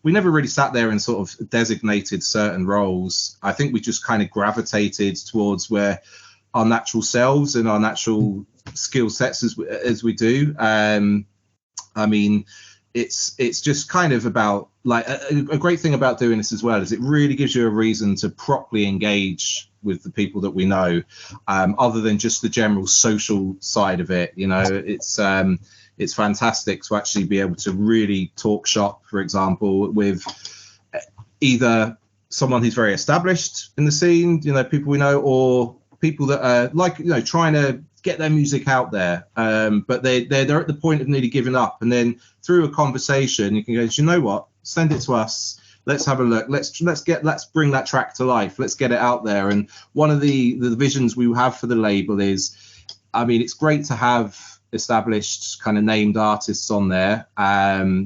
we never really sat there and sort of designated certain roles. I think we just kind of gravitated towards where our natural selves and our natural skill sets as we do. It's just kind of about, like, a great thing about doing this as well is it really gives you a reason to properly engage with the people that we know, other than just the general social side of it. It's fantastic to actually be able to really talk shop, for example, with either someone who's very established in the scene, people we know, or people that are trying to get their music out there, but they're at the point of nearly giving up, and then through a conversation you can go, do you know what, send it to us, let's have a look, let's bring that track to life, let's get it out there. And one of the visions we have for the label is, it's great to have established kind of named artists on there,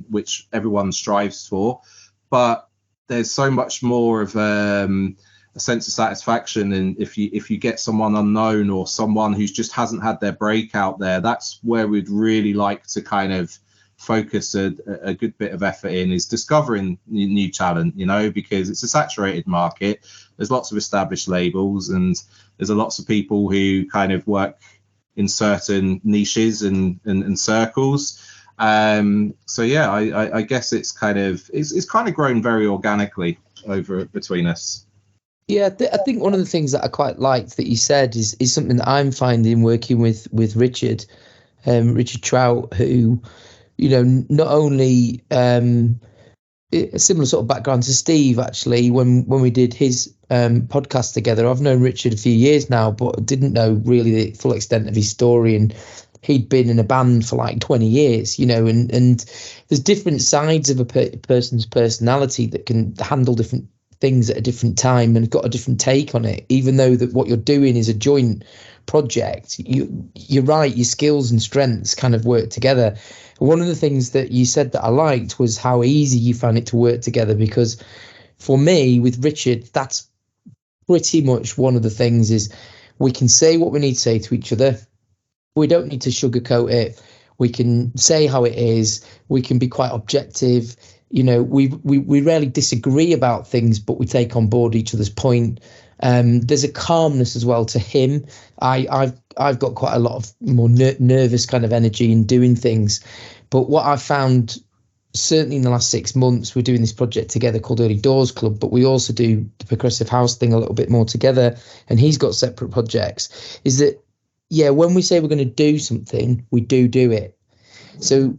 which everyone strives for, but there's so much more of a sense of satisfaction, and if you get someone unknown or someone who just hasn't had their break out there, that's where we'd really like to kind of focus a good bit of effort in, is discovering new talent, because it's a saturated market. There's lots of established labels, and there's lots of people who kind of work in certain niches and circles. So yeah, I guess it's kind of grown very organically over between us. Yeah, I think one of the things that I quite liked that you said is something that I'm finding working with Richard, Richard Trout, who, not only a similar sort of background to Steve, actually, when we did his podcast together. I've known Richard a few years now, but didn't know really the full extent of his story. And he'd been in a band for like 20 years, and there's different sides of a person's personality that can handle different things at a different time and got a different take on it. Even though that what you're doing is a joint project, you're right, your skills and strengths kind of work together. One of the things that you said that I liked was how easy you found it to work together, because for me with Richard, that's pretty much one of the things is we can say what we need to say to each other. We don't need to sugarcoat it. We can say how it is. We can be quite objective. We rarely disagree about things, but we take on board each other's point. There's a calmness as well to him. I've got quite a lot of more nervous kind of energy in doing things, but what I found certainly in the last 6 months, we're doing this project together called Early Doors Club, but we also do the progressive house thing a little bit more together, and he's got separate projects. Is that, yeah, when we say we're going to do something, we do it. So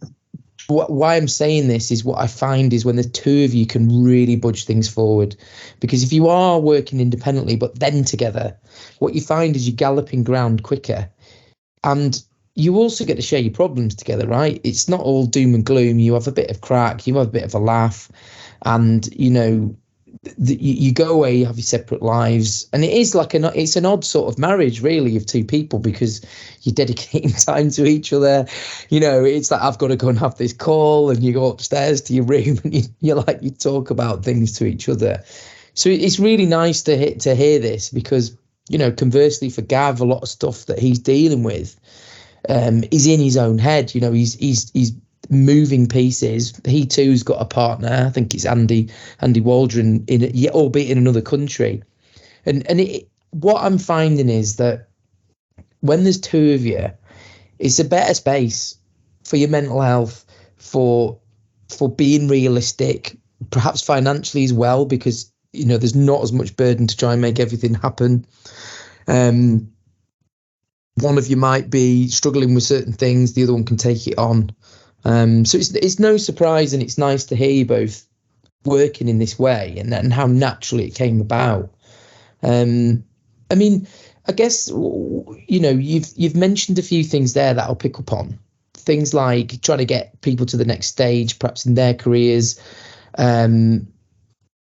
why I'm saying this is what I find is when the two of you can really budge things forward. Because if you are working independently but then together, what you find is you're galloping ground quicker. And you also get to share your problems together, right? It's not all doom and gloom. You have a bit of crack, you have a bit of a laugh, and you go away, you have your separate lives, and it is like it's an odd sort of marriage, really, of two people, because you're dedicating time to each other. It's like I've got to go and have this call, and you go upstairs to your room, and you talk about things to each other. So it's really nice to hear this, because conversely for Gav, a lot of stuff that he's dealing with is in his own head. He's moving pieces. He too's got a partner. I think it's Andy Waldron, albeit in another country. And what I'm finding is that when there's two of you, it's a better space for your mental health, for being realistic, perhaps financially as well, because there's not as much burden to try and make everything happen. One of you might be struggling with certain things, the other one can take it on. So it's no surprise, and it's nice to hear you both working in this way, and how naturally it came about. I mean, I guess you've mentioned a few things there that I'll pick up on. Things like trying to get people to the next stage, perhaps in their careers,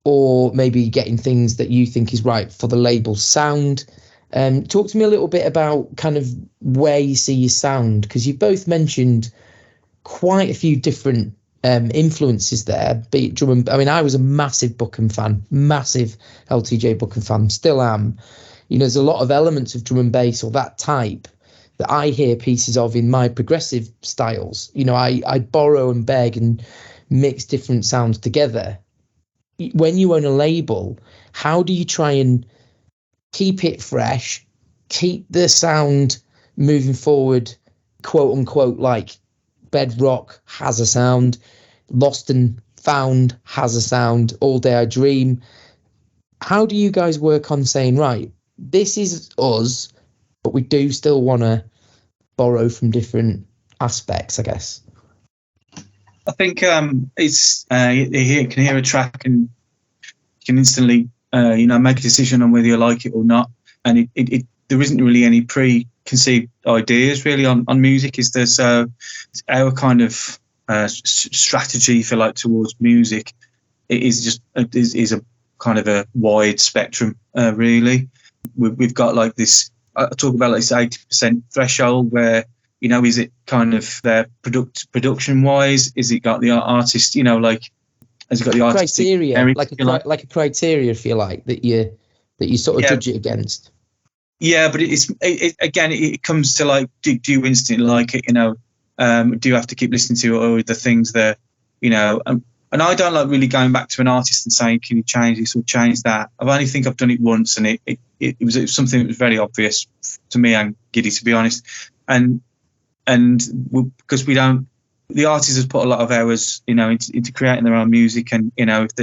or maybe getting things that you think is right for the label sound. Talk to me a little bit about kind of where you see your sound, because you've both mentioned quite a few different influences there, be it drum and, I mean, I was a massive Buchan fan, massive LTJ Buchan fan, still am. There's a lot of elements of drum and bass or that type that I hear pieces of in my progressive styles. I borrow and beg and mix different sounds together. When you own a label, how do you try and keep it fresh, keep the sound moving forward, quote unquote, like Bedrock has a sound, Lost and Found has a sound, All Day I Dream? How do you guys work on saying, right, this is us, but we do still want to borrow from different aspects, I guess? I think it's you can hear a track and you can instantly make a decision on whether you like it or not, and it there isn't really any preconceived ideas really on music. It's our kind of strategy, if you like, towards music. It is just is a kind of a wide spectrum, really. We've got like this. I talk about like this 80% threshold where, is it kind of their production wise? Is it got the artist? Has it got the criteria, like a criteria, if you like, that you sort of judge it against? Yeah, but it comes to like, do you instantly like it? Do you have to keep listening to it, or the things that and I don't like really going back to an artist and saying, can you change this or change that? I only think I've done it once, and it was something that was very obvious to me and Giddy, to be honest. And because we don't the artists have put a lot of hours, into creating their own music, and if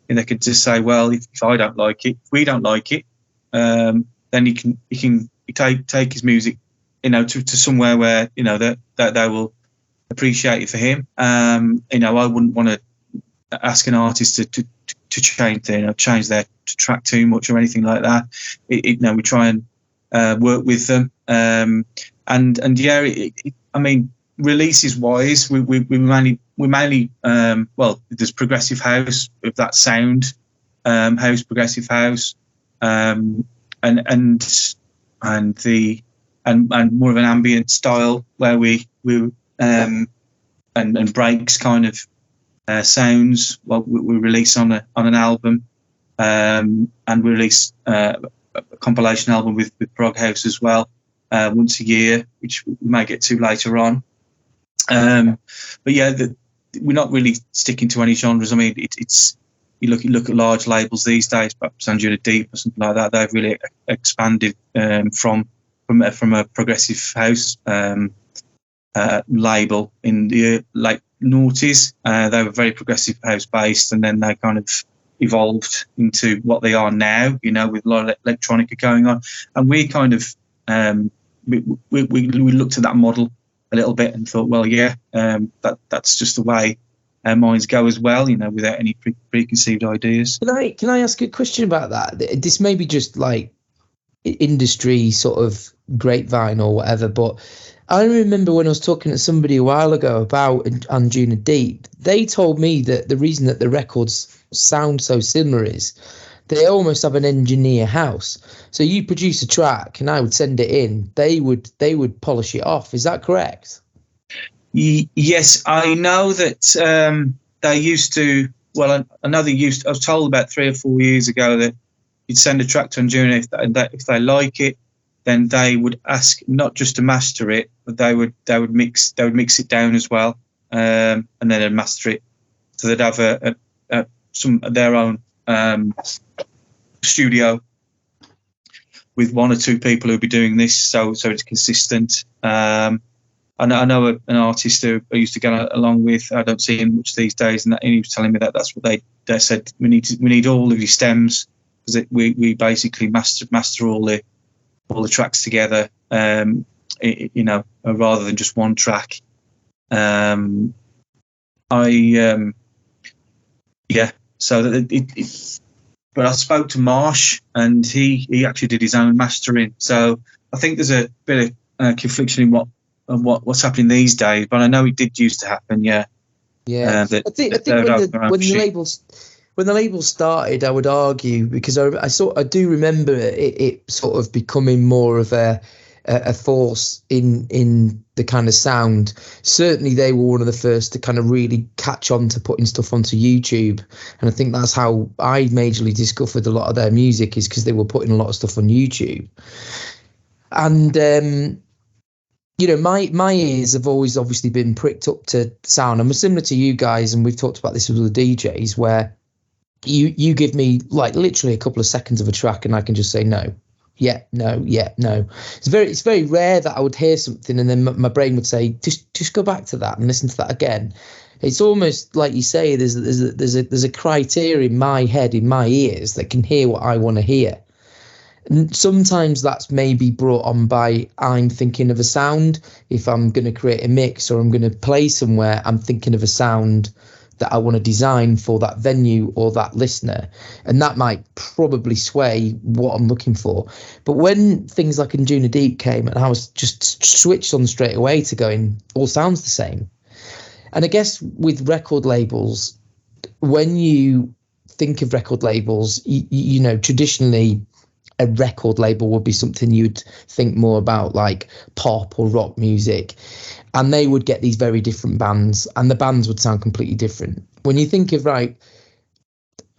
they could just say, well, if I don't like it, if we don't like it, then he can take his music, to somewhere where that they will appreciate it for him. I wouldn't want to ask an artist to change their track too much or anything like that. We try and work with them, and yeah, I mean, releases wise, we mainly there's progressive house with that sound, house, progressive house, and more of an ambient style where we and breaks kind of sounds. Well, we release on an album, and we release a compilation album with prog house as well, once a year, which we may get to later on. But yeah, we're not really sticking to any genres. I mean, it's you look at large labels these days, perhaps Anjuna Deep or something like that. They've really expanded from a progressive house label in the late noughties. They were very progressive house based, and then they kind of evolved into what they are now. With a lot of electronica going on, and we kind of we looked at that model a little bit and thought, well, yeah, that's just the way our minds go as well, without any preconceived ideas. Can I ask a question about that? This may be just like industry sort of grapevine or whatever, but I remember when I was talking to somebody a while ago about Anjuna Deep, they told me that the reason that the records sound so similar is they almost have an engineer house. So you produce a track and I would send it in, they would polish it off. Is that correct? Yes, I know that they used to. Well, I know they used. I was told about 3 or 4 years ago that you'd send a track to Anjuna, if they like it, then they would ask not just to master it, but they would mix it down as well, and then they'd master it. So they'd have some of their own studio with 1 or 2 people who'd be doing this, so it's consistent. I know an artist who I used to get along with. I don't see him much these days, and he was telling me that that's what they said. We need all of your stems, because we basically master all the tracks together. Rather than just one track. So that but I spoke to Marsh, and he actually did his own mastering. So I think there's a bit of confliction in what's happening these days, but I know it did used to happen. Yeah. I think when the label started, I would argue, because I do remember it sort of becoming more of a force in the kind of sound. Certainly they were one of the first to kind of really catch on to putting stuff onto YouTube, and I think that's how I majorly discovered a lot of their music, is because they were putting a lot of stuff on YouTube. And my ears have always obviously been pricked up to sound. I'm similar to you guys, and we've talked about this with the DJs, where you give me like literally a couple of seconds of a track and I can just say no. Yeah, no, yeah, no. It's very rare that I would hear something and then my brain would say, just go back to that and listen to that again. It's almost like you say, there's a criteria in my head, in my ears, that can hear what I want to hear. And sometimes that's maybe brought on by I'm thinking of a sound. If I'm going to create a mix or I'm going to play somewhere, I'm thinking of a sound that I want to design for that venue or that listener, and that might probably sway what I'm looking for. But when things like Anjuna Deep came, and I was just switched on straight away to going, all sounds the same. And I guess with record labels, when you think of record labels, traditionally a record label would be something you'd think more about, like pop or rock music, and they would get these very different bands, and the bands would sound completely different. When you think of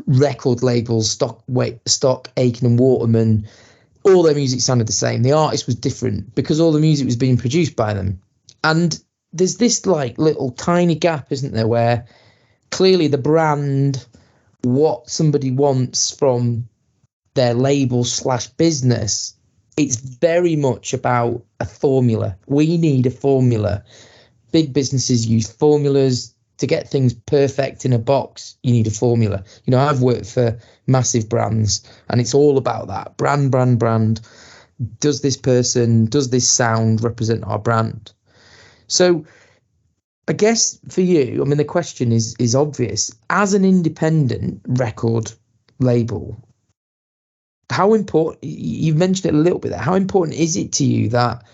record labels, Stock, Aitken and Waterman, all their music sounded the same. The artist was different because all the music was being produced by them. And there's this little tiny gap, isn't there, where clearly the brand, what somebody wants from their label / business, it's very much about a formula. We need a formula. big businesses use formulas to get things perfect in a box. You need a formula. You know, I've worked for massive brands, and it's all about that brand. Does this sound represent our brand? So I guess for you, I mean, the question is obvious. As an independent record label, how important, you've mentioned it a little bit there, how important is it to you that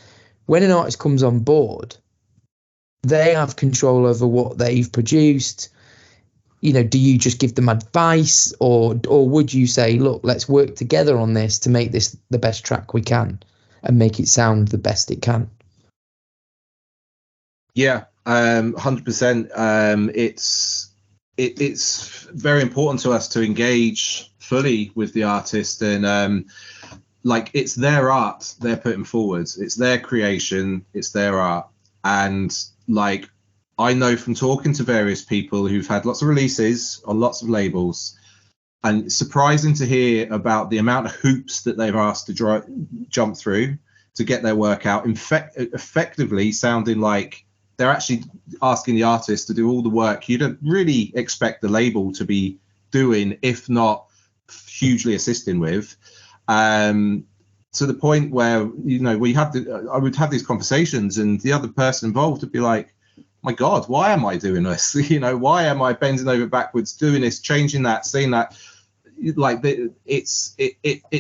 when an artist comes on board, they have control over what they've produced? You know, do you just give them advice, or would you say, look, let's work together on this to make this the best track we can and make it sound the best it can? Yeah, 100%. It's very important to us to engage fully with the artist, and like, it's their art they're putting forward. It's their creation. It's their art. And like, I know from talking to various people who've had lots of releases on lots of labels, and it's surprising to hear about the amount of hoops that they've asked to jump through to get their work out, effectively sounding like they're actually asking the artist to do all the work you don't really expect the label to be doing, if not hugely assisting with. To the point where, you know, I would have these conversations, and the other person involved would be like, my God, why am I doing this? You know, why am I bending over backwards, doing this, changing that, saying that? Like, it's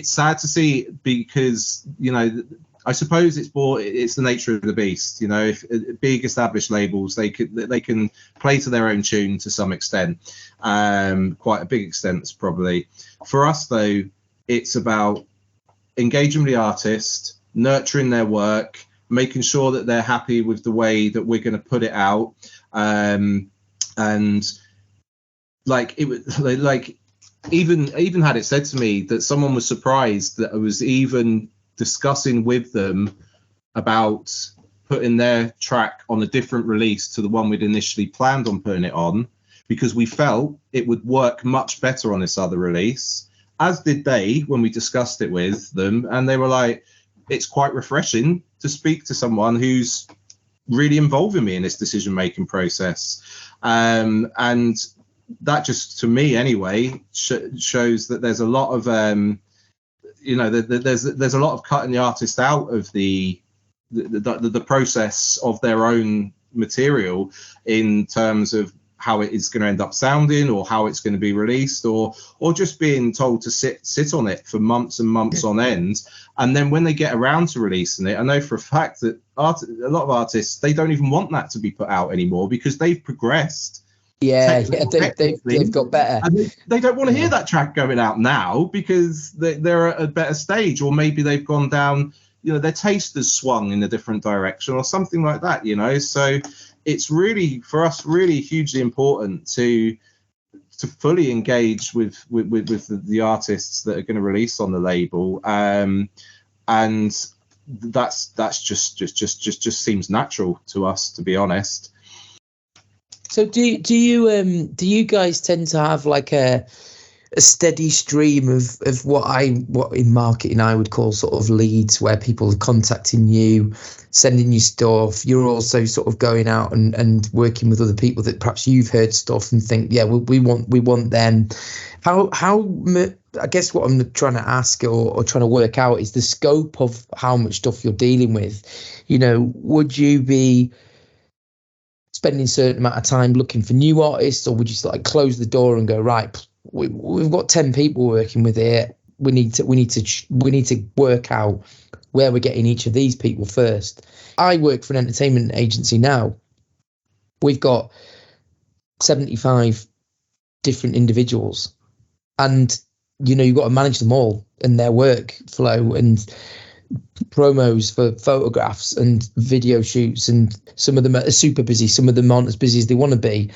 sad to see, because, you know, I suppose it's the nature of the beast. You know, if big established labels, they can play to their own tune to some extent, quite a big extent probably. For us though, it's about engaging with the artist, nurturing their work, making sure that they're happy with the way that we're going to put it out, and like, it was like, even had it said to me that someone was surprised that I was even discussing with them about putting their track on a different release to the one we'd initially planned on putting it on, because we felt it would work much better on this other release, as did they when we discussed it with them. And they were like, it's quite refreshing to speak to someone who's really involving me in this decision-making process. And that, just to me anyway, shows that there's a lot of, you know, there's a lot of cutting the artist out of the process of their own material, in terms of how it is going to end up sounding, or how it's going to be released, or just being told to sit on it for months and months on end. And then when they get around to releasing it, I know for a fact that a lot of artists, they don't even want that to be put out anymore, because they've progressed. Yeah, they've got better. And they don't want to hear that track going out now, because they're at a better stage, or maybe they've gone down, you know, their taste has swung in a different direction or something like that, you know. So it's really, for us, really hugely important to fully engage with the artists that are going to release on the label, and that's just seems natural to us, to be honest. So do you guys tend to have like a steady stream of what in marketing I would call sort of leads, where people are contacting you, sending you stuff? You're also sort of going out and working with other people that perhaps you've heard stuff and think, yeah, we want them. How I guess what I'm trying to ask or trying to work out is the scope of how much stuff you're dealing with. You know, would you be spending a certain amount of time looking for new artists, or would you like close the door and go, right, we've got 10 people working with it, we need to work out where we're getting each of these people first? I work for an entertainment agency now. We've got 75 different individuals, and you know, you've got to manage them all and their workflow and promos for photographs and video shoots, and some of them are super busy, some of them aren't as busy as they want to be.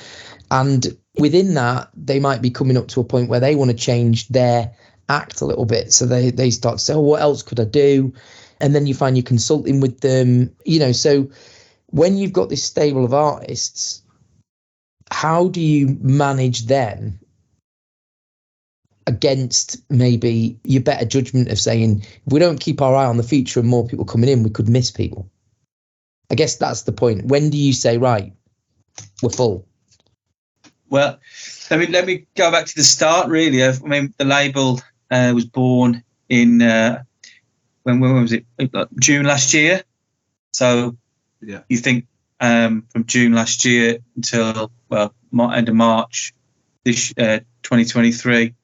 And within that, they might be coming up to a point where they want to change their act a little bit, so they start to say, oh, what else could I do? And then you find you're consulting with them, you know. So when you've got this stable of artists, how do you manage them against maybe your better judgment of saying, if we don't keep our eye on the future and more people coming in, we could miss people? I guess that's the point. When do you say, right, we're full? Well, let me go back to the start. Really, I mean, the label was born in when was it? June last year. So Yeah, you think from June last year until end of March this 2023,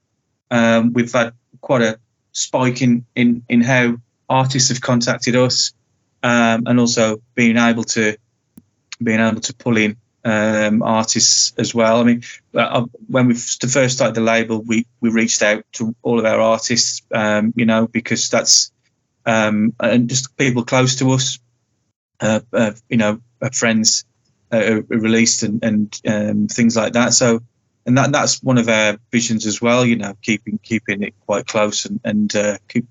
we've had quite a spike in how artists have contacted us, and also being able to pull in artists as well. I mean, when we first started the label, we reached out to all of our artists, because that's and just people close to us, friends released and things like that. So, and that's one of our visions as well. Keeping it quite close and keep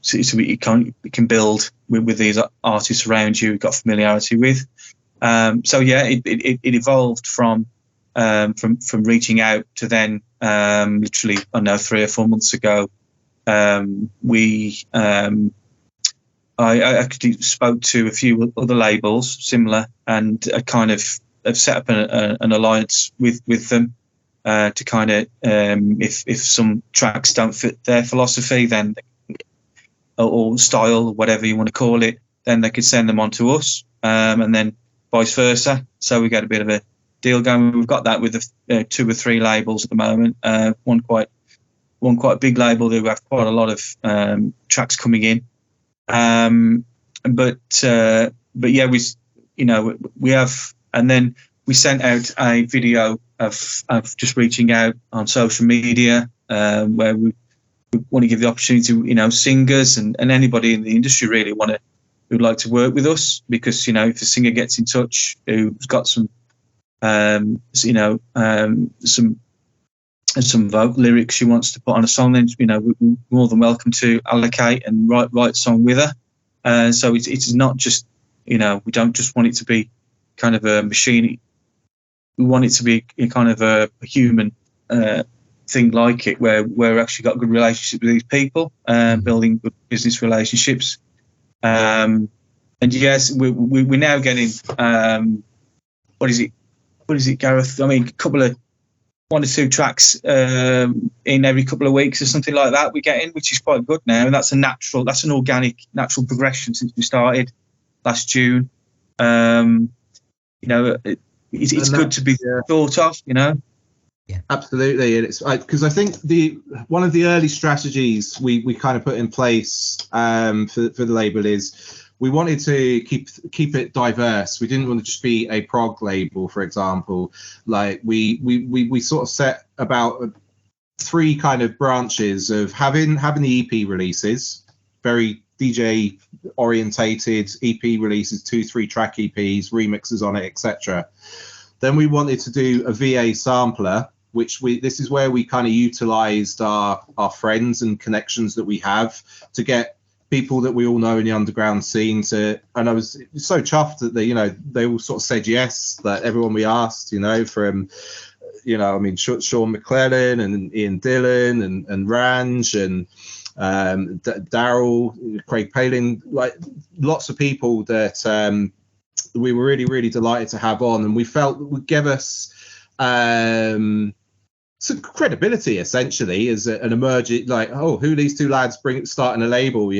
so you can build with these artists around you. You've got familiarity with. So yeah, it evolved from reaching out to then literally, I don't know, 3 or 4 months ago. I actually spoke to a few other labels similar, and I kind of have set up an alliance with them to kind of if some tracks don't fit their philosophy, then or style, whatever you want to call it, then they could send them on to us, and then vice versa. So we get a bit of a deal going. We've got that with 2 or 3 labels at the moment. One quite big label who have quite a lot of tracks coming in. But yeah, we have, and then we sent out a video of just reaching out on social media, where we want to give the opportunity to singers and anybody in the industry really who'd like to work with us, because if a singer gets in touch who's got some vocal lyrics she wants to put on a song, then we're more than welcome to allocate and write a song with her. So it's not just we don't just want it to be kind of a machine. We want it to be kind of a human thing like it, where we've actually got good relationships with these people, building good business relationships. And yes, we're now getting what is it, Gareth? I mean, a couple of 1 or 2 tracks in every couple of weeks or something like that we're getting, which is quite good now, and that's an organic, natural progression since we started last June. It's good to be thought of, Yeah, absolutely. And it's because I think one of the early strategies we kind of put in place for the label is we wanted to keep it diverse. We didn't want to just be a prog label, for example. Like we sort of set about 3 kind of branches of having the EP releases, very DJ orientated EP releases, 2-3 track EPs, remixes on it, etc. Then we wanted to do a VA sampler, which this is where we kind of utilized our friends and connections that we have to get people that we all know in the underground scene and I was so chuffed that they all sort of said yes, that everyone we asked, from I mean Sean McClellan and Ian Dillon and Ranj and Daryl, Craig Palin, like lots of people that we were really, really delighted to have on, and we felt would give us some credibility essentially as an emerging, like, who are these 2 lads starting a label,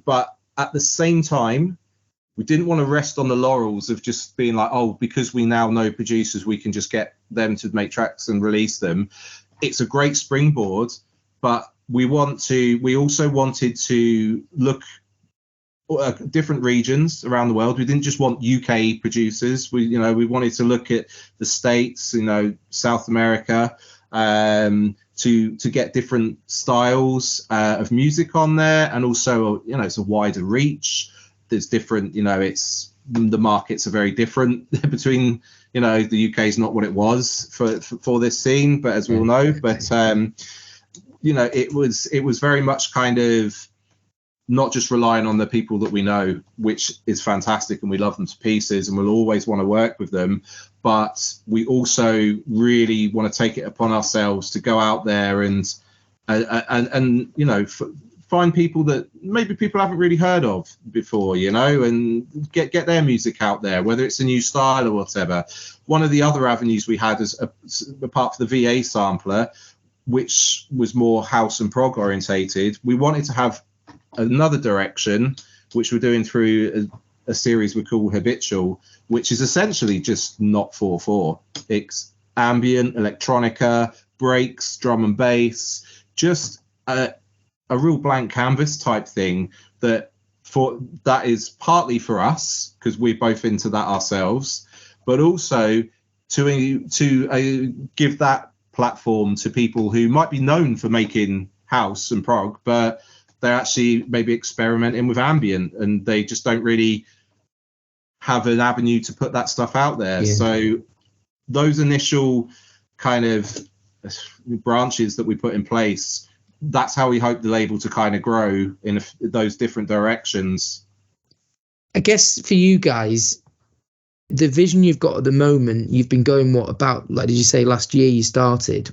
but at the same time we didn't want to rest on the laurels of just being like, because we now know producers, we can just get them to make tracks and release them. It's a great springboard, but we also wanted to look different regions around the world. We didn't just want UK producers. We wanted to look at the States, South America, to get different styles of music on there, and also it's a wider reach. There's different, the markets are very different between, the UK is not what it was for this scene, but as we all know, but it was very much kind of not just relying on the people that we know, which is fantastic and we love them to pieces and we'll always want to work with them, but we also really want to take it upon ourselves to go out there and find people that maybe people haven't really heard of before, you know, and get their music out there, whether it's a new style or whatever. One of the other avenues we had is apart from the VA sampler, which was more house and prog orientated, we wanted to have another direction, which we're doing through a series we call Habitual, which is essentially just not 4/4. It's ambient, electronica, breaks, drum and bass, just a real blank canvas type thing that is partly for us because we're both into that ourselves, but also to give that platform to people who might be known for making house and prog, but they're actually maybe experimenting with ambient and they just don't really have an avenue to put that stuff out there. Yeah. So those initial kind of branches that we put in place, that's how we hope the label to kind of grow in those different directions. I guess for you guys, the vision you've got at the moment, you've been going, like did you say last year you started?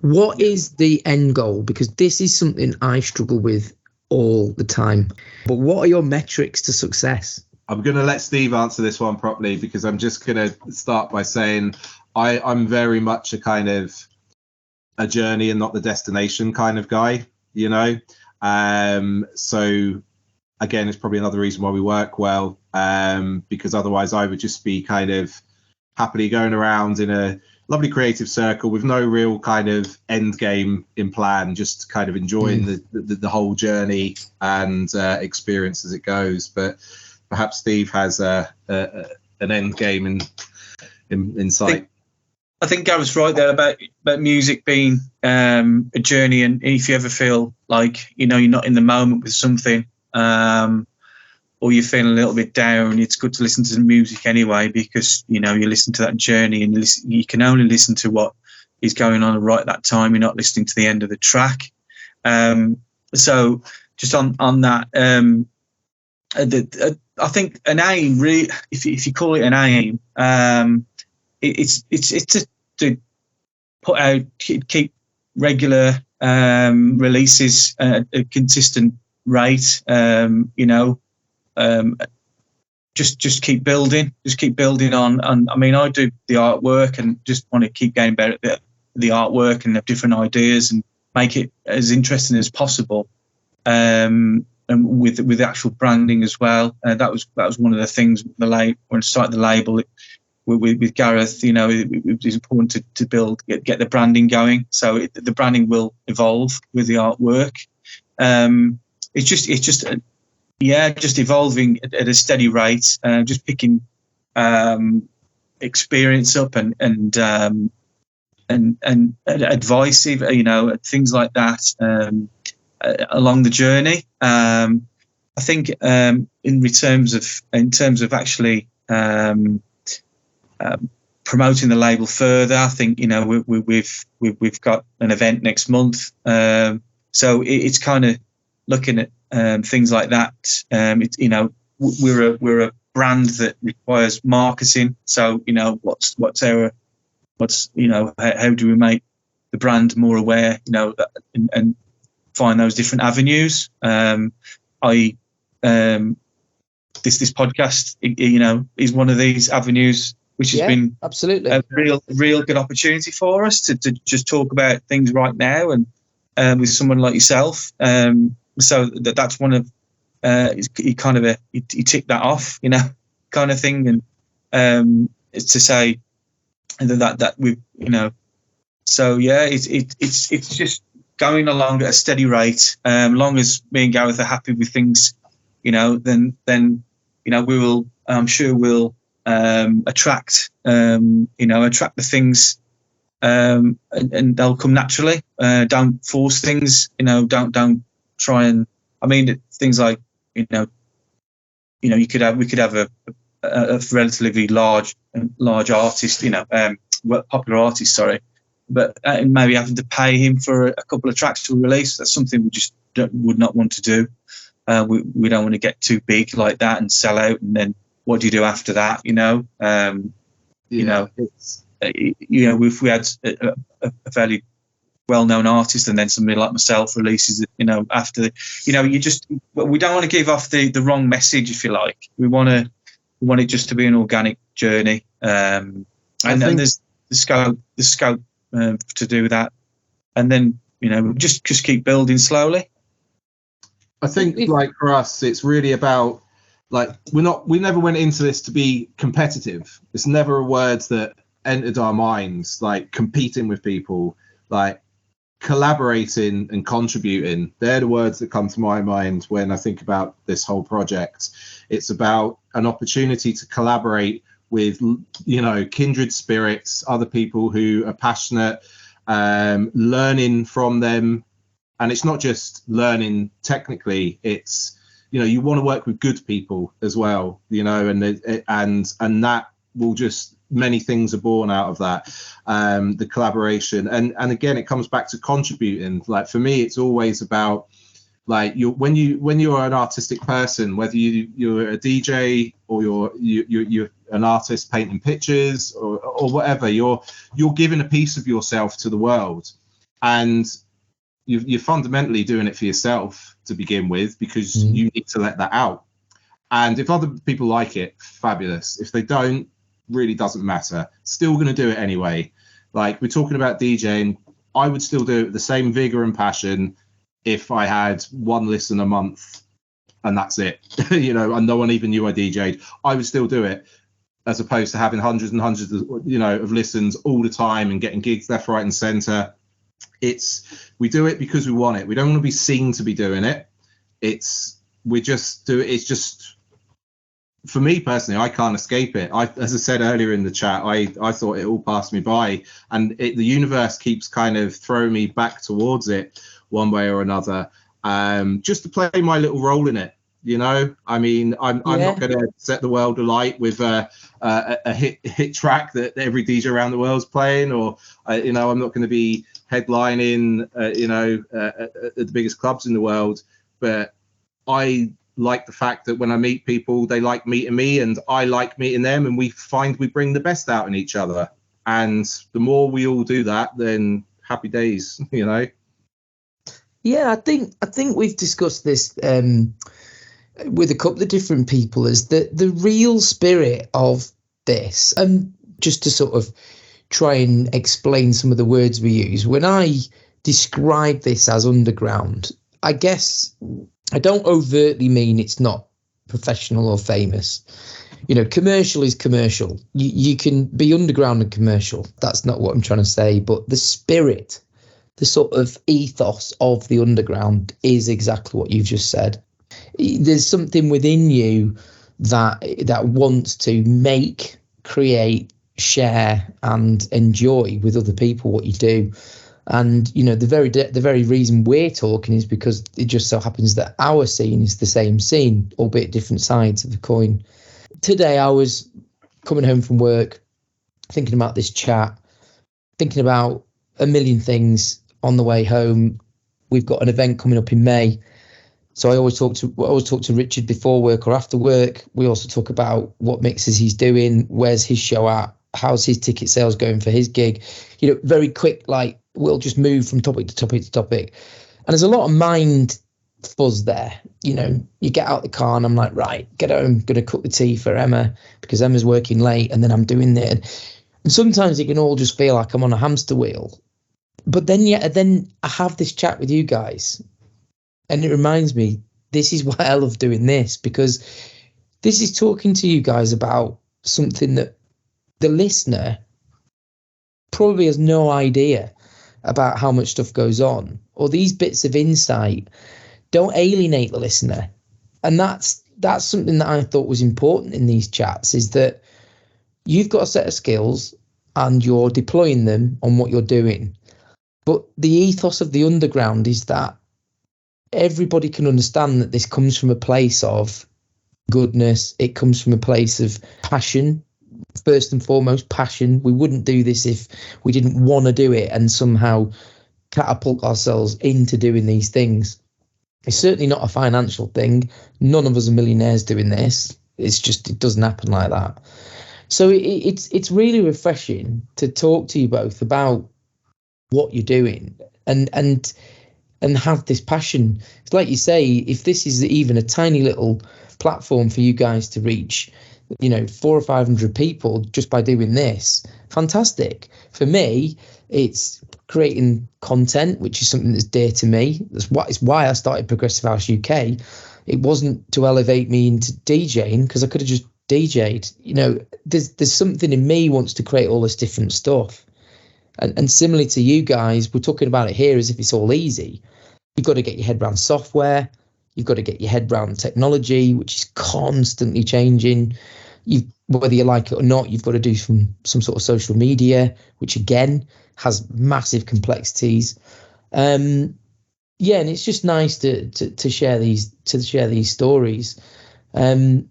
What is the end goal? Because this is something I struggle with all the time. But what are your metrics to success? I'm going to let Steve answer this one properly, because I'm just going to start by saying I'm very much a kind of a journey and not the destination kind of guy, you know. So again, it's probably another reason why we work well, because otherwise I would just be kind of happily going around in a lovely creative circle with no real kind of end game in plan, just kind of enjoying the whole journey and experience as it goes. But perhaps Steve has an end game in sight. I think Gareth's right there about music being a journey, and if you ever feel like you're not in the moment with something, or you're feeling a little bit down, it's good to listen to the music anyway, because you listen to that journey, and you can only listen to what is going on right at that time. You're not listening to the end of the track. So just on that, I think an aim, really, if you call it an aim, it's to put out, keep regular releases at a consistent rate. Just keep building, on. I mean, I do the artwork and just want to keep getting better at the artwork and have different ideas and make it as interesting as possible. And with actual branding as well. That was one of the things when I started the label with Gareth. It was important to get the branding going. So the branding will evolve with the artwork. It's just evolving at a steady rate. Just picking experience up and advice, things like that. Along the journey, I think in terms of actually promoting the label further, I think we've got an event next month, so it's kind of looking at things like that. We're a brand that requires marketing, so how do we make the brand more aware, and find those different avenues. This podcast, is one of these avenues, which has been absolutely a real good opportunity for us to just talk about things right now, and with someone like yourself. So that's one of you tick that off, kind of thing, and it's to say that we've So yeah, it's just going along at a steady rate. Long as me and Gareth are happy with things, then we will. I'm sure we'll attract the things, and they'll come naturally. Don't force things. Don't try and. I mean, things like we could have a relatively large artist, popular artist, sorry. But maybe having to pay him for a couple of tracks to release, that's something we just would not want to do. We don't want to get too big like that and sell out, and then what do you do after that? If we had a fairly well-known artist, and then somebody like myself releases it, after, we don't want to give off the wrong message, if you like. We want it just to be an organic journey, and there's the scope to do that, and then just keep building slowly. I think, like, for us, it's really about, like, we never went into this to be competitive. It's never a word that entered our minds, like competing with people, like collaborating and contributing. They're the words that come to my mind when I think about this whole project. It's about an opportunity to collaborate with, kindred spirits, other people who are passionate, learning from them. And it's not just learning technically, it's, you want to work with good people as well, and that will just, many things are born out of that, the collaboration. And again, it comes back to contributing. Like, for me, it's always about, like, when you're an artistic person, whether you're a DJ or you're an artist painting pictures or whatever, you're giving a piece of yourself to the world, and you're fundamentally doing it for yourself to begin with, because you need to let that out. And if other people like it, fabulous. If they don't, really doesn't matter. Still going to do it anyway. Like, we're talking about DJing, I would still do it with the same vigor and passion if I had one listen a month and that's it, and no one even knew I DJ'd. I would still do it, as opposed to having hundreds and hundreds of, of listens all the time and getting gigs left, right and center. We do it because we want it. We don't want to be seen to be doing it. We just do it. It's just, for me personally, I can't escape it. As I said earlier in the chat, I thought it all passed me by, and the universe keeps kind of throwing me back towards it one way or another, just to play my little role in it. I mean, I'm not going to set the world alight with a hit track that every DJ around the world's playing, or I'm not going to be headlining at the biggest clubs in the world. But I like the fact that when I meet people, they like meeting me and I like meeting them, and we bring the best out in each other. And the more we all do that, then happy days, Yeah, I think we've discussed this with a couple of different people, is that the real spirit of this, and just to sort of try and explain some of the words we use, when I describe this as underground, I guess I don't overtly mean it's not professional or famous. Commercial is commercial. You can be underground and commercial. That's not what I'm trying to say. But the spirit, the sort of ethos of the underground is exactly what you've just said. There's something within you that wants to make, create, share and enjoy with other people what you do. And the very reason we're talking is because it just so happens that our scene is the same scene, albeit different sides of the coin. Today I was coming home from work, thinking about this chat, thinking about a million things on the way home. We've got an event coming up in May, so I always talk to Richard before work or after work. We also talk about what mixes he's doing, where's his show at, how's his ticket sales going for his gig. Very quick, like, we'll just move from topic to topic to topic. And there's a lot of mind fuzz there. You get out the car and I'm like, right, get home, gonna cook the tea for Emma because Emma's working late, and then I'm doing that. And sometimes it can all just feel like I'm on a hamster wheel. But then I have this chat with you guys, and it reminds me, this is why I love doing this, because this is talking to you guys about something that the listener probably has no idea about, how much stuff goes on, or these bits of insight don't alienate the listener. And that's something that I thought was important in these chats, is that you've got a set of skills and you're deploying them on what you're doing. But the ethos of the underground is that everybody can understand that this comes from a place of goodness. It comes from a place of passion. First and foremost, passion. We wouldn't do this if we didn't want to do it and somehow catapult ourselves into doing these things. It's certainly not a financial thing. None of us are millionaires doing this. It's just, it doesn't happen like that. So it's really refreshing to talk to you both about what you're doing and have this passion. It's like you say, if this is even a tiny little platform for you guys to reach, 400 or 500 people just by doing this, fantastic. For me, it's creating content, which is something that's dear to me. It's why I started Progressive House UK. It wasn't to elevate me into DJing, because I could have just DJ'd. There's something in me wants to create all this different stuff. And similarly to you guys, we're talking about it here as if it's all easy. You've got to get your head around software. You've got to get your head around technology, which is constantly changing. Whether you like it or not, you've got to do some sort of social media, which again has massive complexities. And it's just nice to share these stories. I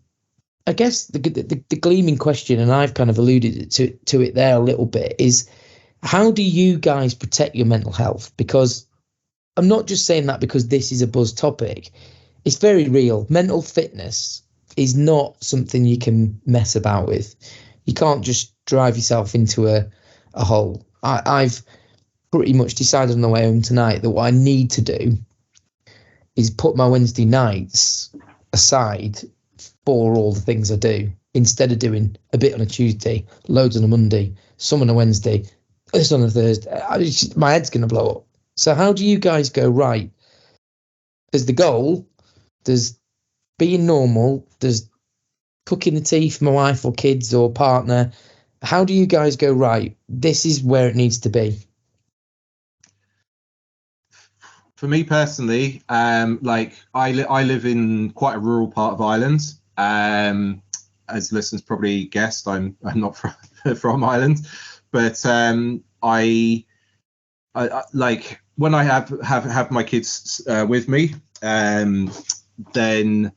guess the gleaming question, and I've kind of alluded to it there a little bit, is how do you guys protect your mental health? Because I'm not just saying that because this is a buzz topic. It's very real. Mental fitness is not something you can mess about with. You can't just drive yourself into a hole. I've pretty much decided on the way home tonight that what I need to do is put my Wednesday nights aside for all the things I do, instead of doing a bit on a Tuesday, loads on a Monday, some on a Wednesday, this on a Thursday. My head's going to blow up. So how do you guys go, right? There's the goal, there's being normal, there's cooking the tea for my wife or kids or partner. How do you guys go, right, this is where it needs to be? For me personally, I live in quite a rural part of Ireland. As listeners probably guessed, I'm not from Ireland, but I like when I have my kids with me, then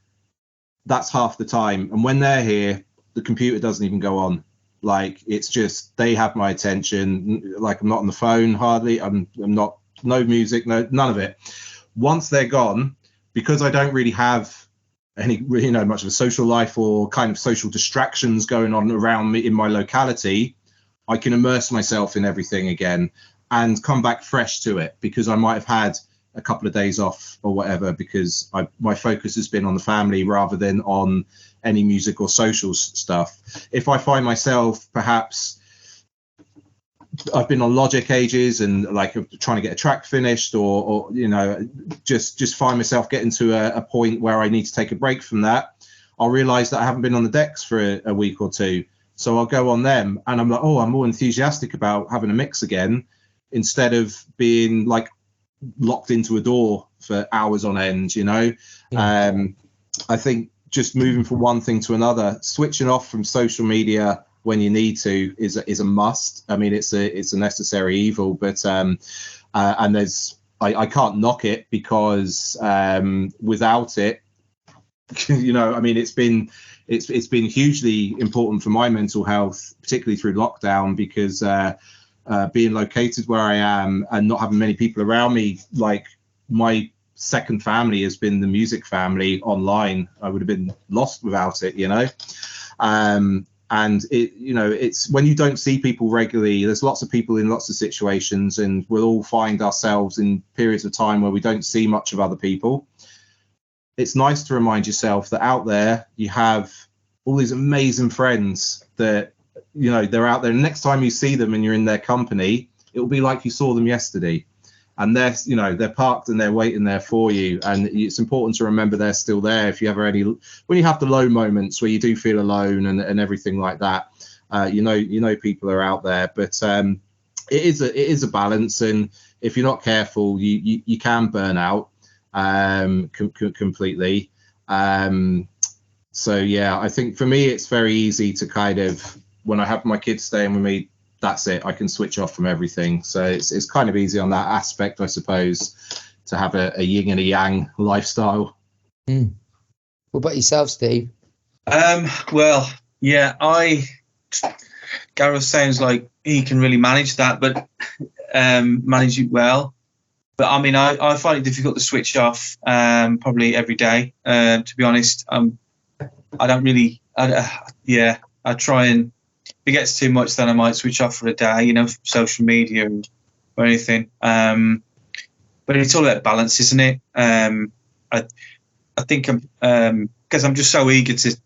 that's half the time. And when they're here, the computer doesn't even go on. Like, it's just, they have my attention. Like, I'm not on the phone hardly. I'm not, no music, none of it. Once they're gone, because I don't really have any, much of a social life or kind of social distractions going on around me in my locality, I can immerse myself in everything again and come back fresh to it, because I might have had a couple of days off or whatever, because my focus has been on the family rather than on any music or social stuff. If I find myself, perhaps I've been on Logic ages and like trying to get a track finished, or just find myself getting to a point where I need to take a break from that, I'll realize that I haven't been on the decks for a week or two. So I'll go on them and I'm like, oh, I'm more enthusiastic about having a mix again, instead of being like locked into a door for hours on end, Yeah. I think just moving from one thing to another, switching off from social media when you need to is a must. I mean, it's a necessary evil, but and there's I can't knock it, because without it, I mean, it's been hugely important for my mental health, particularly through lockdown, because being located where I am and not having many people around me, like my second family has been the music family online. I would have been lost without it, and it, it's when you don't see people regularly, there's lots of people in lots of situations, and we'll all find ourselves in periods of time where we don't see much of other people. It's nice to remind yourself that out there you have all these amazing friends that, they're out there. Next time you see them and you're in their company, it will be like you saw them yesterday, and they're parked and they're waiting there for you. And it's important to remember they're still there. If you ever when you have the low moments where you do feel alone and everything like that, people are out there. But it is a balance, and if you're not careful, you can burn out completely. So yeah, I think for me it's very easy to kind of, when I have my kids staying with me, that's it. I can switch off from everything. So it's kind of easy on that aspect, I suppose, to have a yin and a yang lifestyle. What about yourself, Steve? Well, yeah, Gareth sounds like he can really manage that, but manage it well. But I mean, I find it difficult to switch off probably every day. To be honest, I don't really. I try, and if it gets too much, then I might switch off for a day. Social media or anything. but it's all about balance, isn't it? I think because I'm just so eager to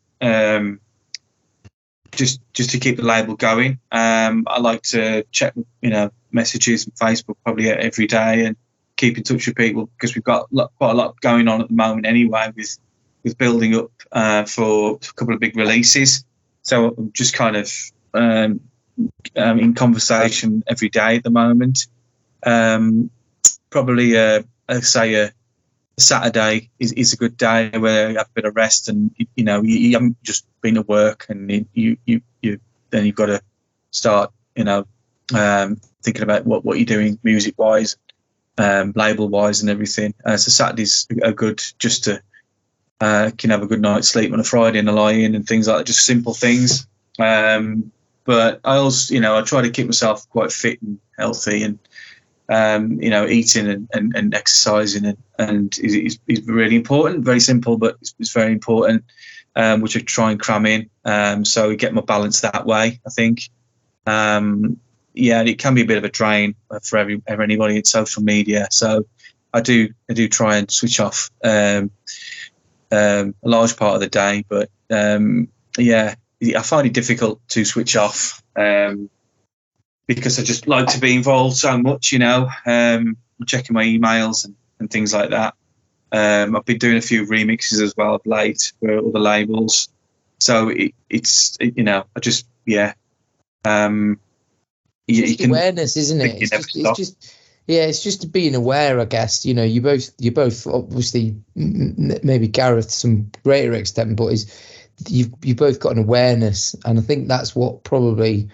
just to keep the label going. I like to check, messages and Facebook probably every day and keep in touch with people, because we've got quite a lot going on at the moment anyway, with building up for a couple of big releases. So I'm just kind of in conversation every day at the moment. Probably, I'd say a Saturday is a good day where you have a bit of rest, and you haven't just been at work, and you then you've got to start thinking about what you're doing music wise, label wise, and everything. So Saturdays are good just to can have a good night's sleep on a Friday and a lie in and things like that, just simple things. But I also I try to keep myself quite fit and healthy, and eating and exercising and is really important. Very simple, but it's very important, which I try and cram in. So we get my balance that way, I think. It can be a bit of a drain for anybody in social media. So I do try and switch off a large part of the day, but I find it difficult to switch off. Because I just like to be involved so much, checking my emails and things like that. I've been doing a few remixes as well of late for other labels. So it's awareness, isn't it? It's just being aware, I guess. You both obviously, maybe Gareth to some greater extent, but you've both got an awareness, and I think that's what probably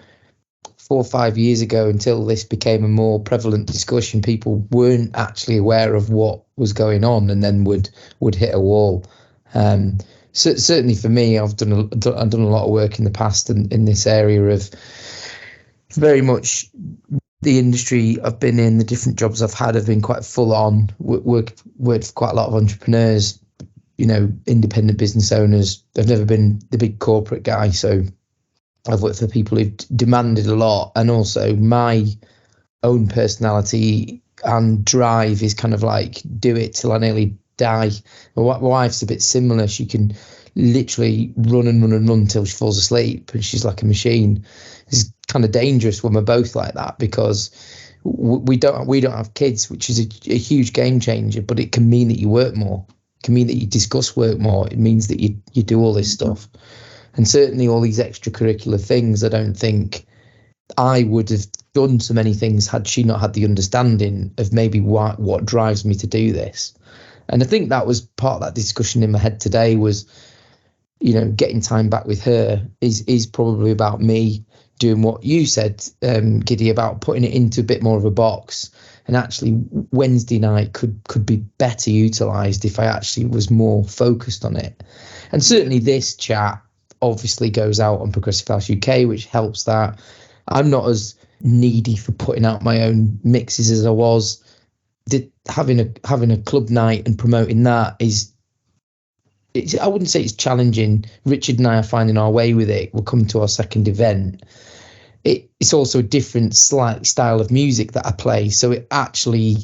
4 or 5 years ago, until this became a more prevalent discussion, people weren't actually aware of what was going on, and then would hit a wall. So certainly for me, I've done a lot of work in the past in this area of very much the industry I've been in. The different jobs I've had have been quite full on. Worked for quite a lot of entrepreneurs, independent business owners. I've never been the big corporate guy, so I've worked for people who've demanded a lot, and also my own personality and drive is kind of like do it till I nearly die. My wife's a bit similar. She can literally run and run and run till she falls asleep, and she's like a machine. It's kind of dangerous when we're both like that, because we don't have kids, which is a huge game changer, but it can mean that you work more. It can mean that you discuss work more. It means that you do all this stuff. And certainly all these extracurricular things, I don't think I would have done so many things had she not had the understanding of maybe what drives me to do this. And I think that was part of that discussion in my head today was, getting time back with her is probably about me doing what you said, Giddy, about putting it into a bit more of a box. And actually Wednesday night could be better utilised if I actually was more focused on it. And certainly this chat obviously goes out on Progressive House UK, which helps that. I'm not as needy for putting out my own mixes as I was. Having a club night and promoting that I wouldn't say it's challenging. Richard and I are finding our way with it. We'll come to our second event. It's also a different slight style of music that I play, so it actually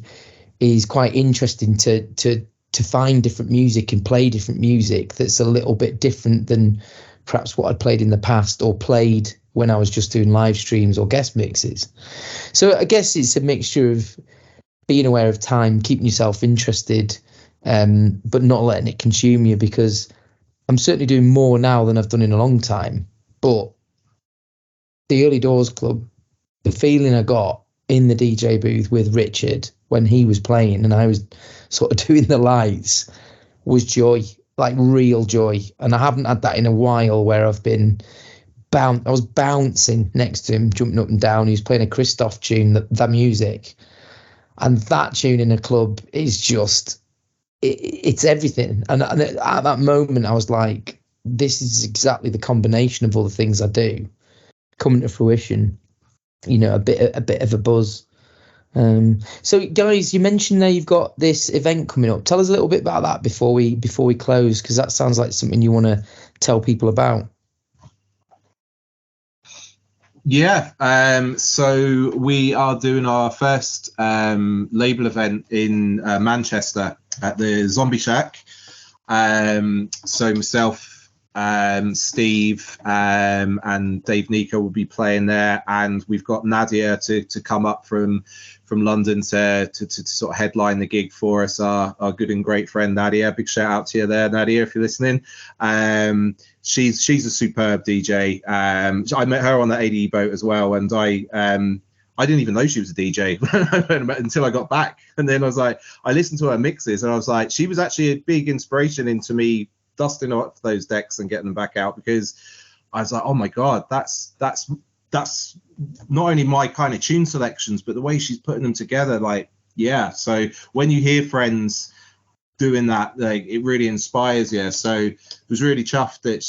is quite interesting to find different music and play different music that's a little bit different than perhaps what I'd played in the past or played when I was just doing live streams or guest mixes. So I guess it's a mixture of being aware of time, keeping yourself interested, but not letting it consume you, because I'm certainly doing more now than I've done in a long time. But the Early Doors Club, the feeling I got in the DJ booth with Richard when he was playing and I was sort of doing the lights was joy. Like real joy. And I haven't had that in a while, where I've been I was bouncing next to him, jumping up and down. He was playing a Christoph tune, that music. And that tune in a club is just, it's everything. And at that moment, I was like, this is exactly the combination of all the things I do coming to fruition. A bit of a buzz. So guys, you mentioned there you've got this event coming up. Tell us a little bit about that before we close, because that sounds like something you want to tell people about. Yeah, so we are doing our first label event in Manchester at the Zombie Shack. So myself, Steve, and Dave Nico will be playing there, and we've got Nadia to come up from London to sort of headline the gig for us. Our good and great friend Nadia. Big shout out to you there, Nadia, if you're listening. She's a superb DJ. I met her on the ADE boat as well, and I didn't even know she was a DJ until I got back. And then I listened to her mixes, and I was like, she was actually a big inspiration into me dusting off those decks and getting them back out, because I was like, oh my god, that's not only my kind of tune selections, but the way she's putting them together. Like, yeah. So when you hear friends doing that, like, it really inspires you. So it was really chuffed that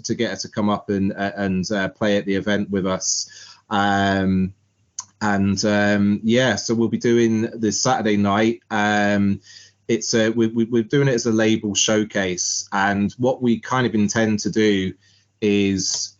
to get her to come up and play at the event with us. Yeah, so we'll be doing this Saturday night. It's we're doing it as a label showcase, and what we kind of intend to do is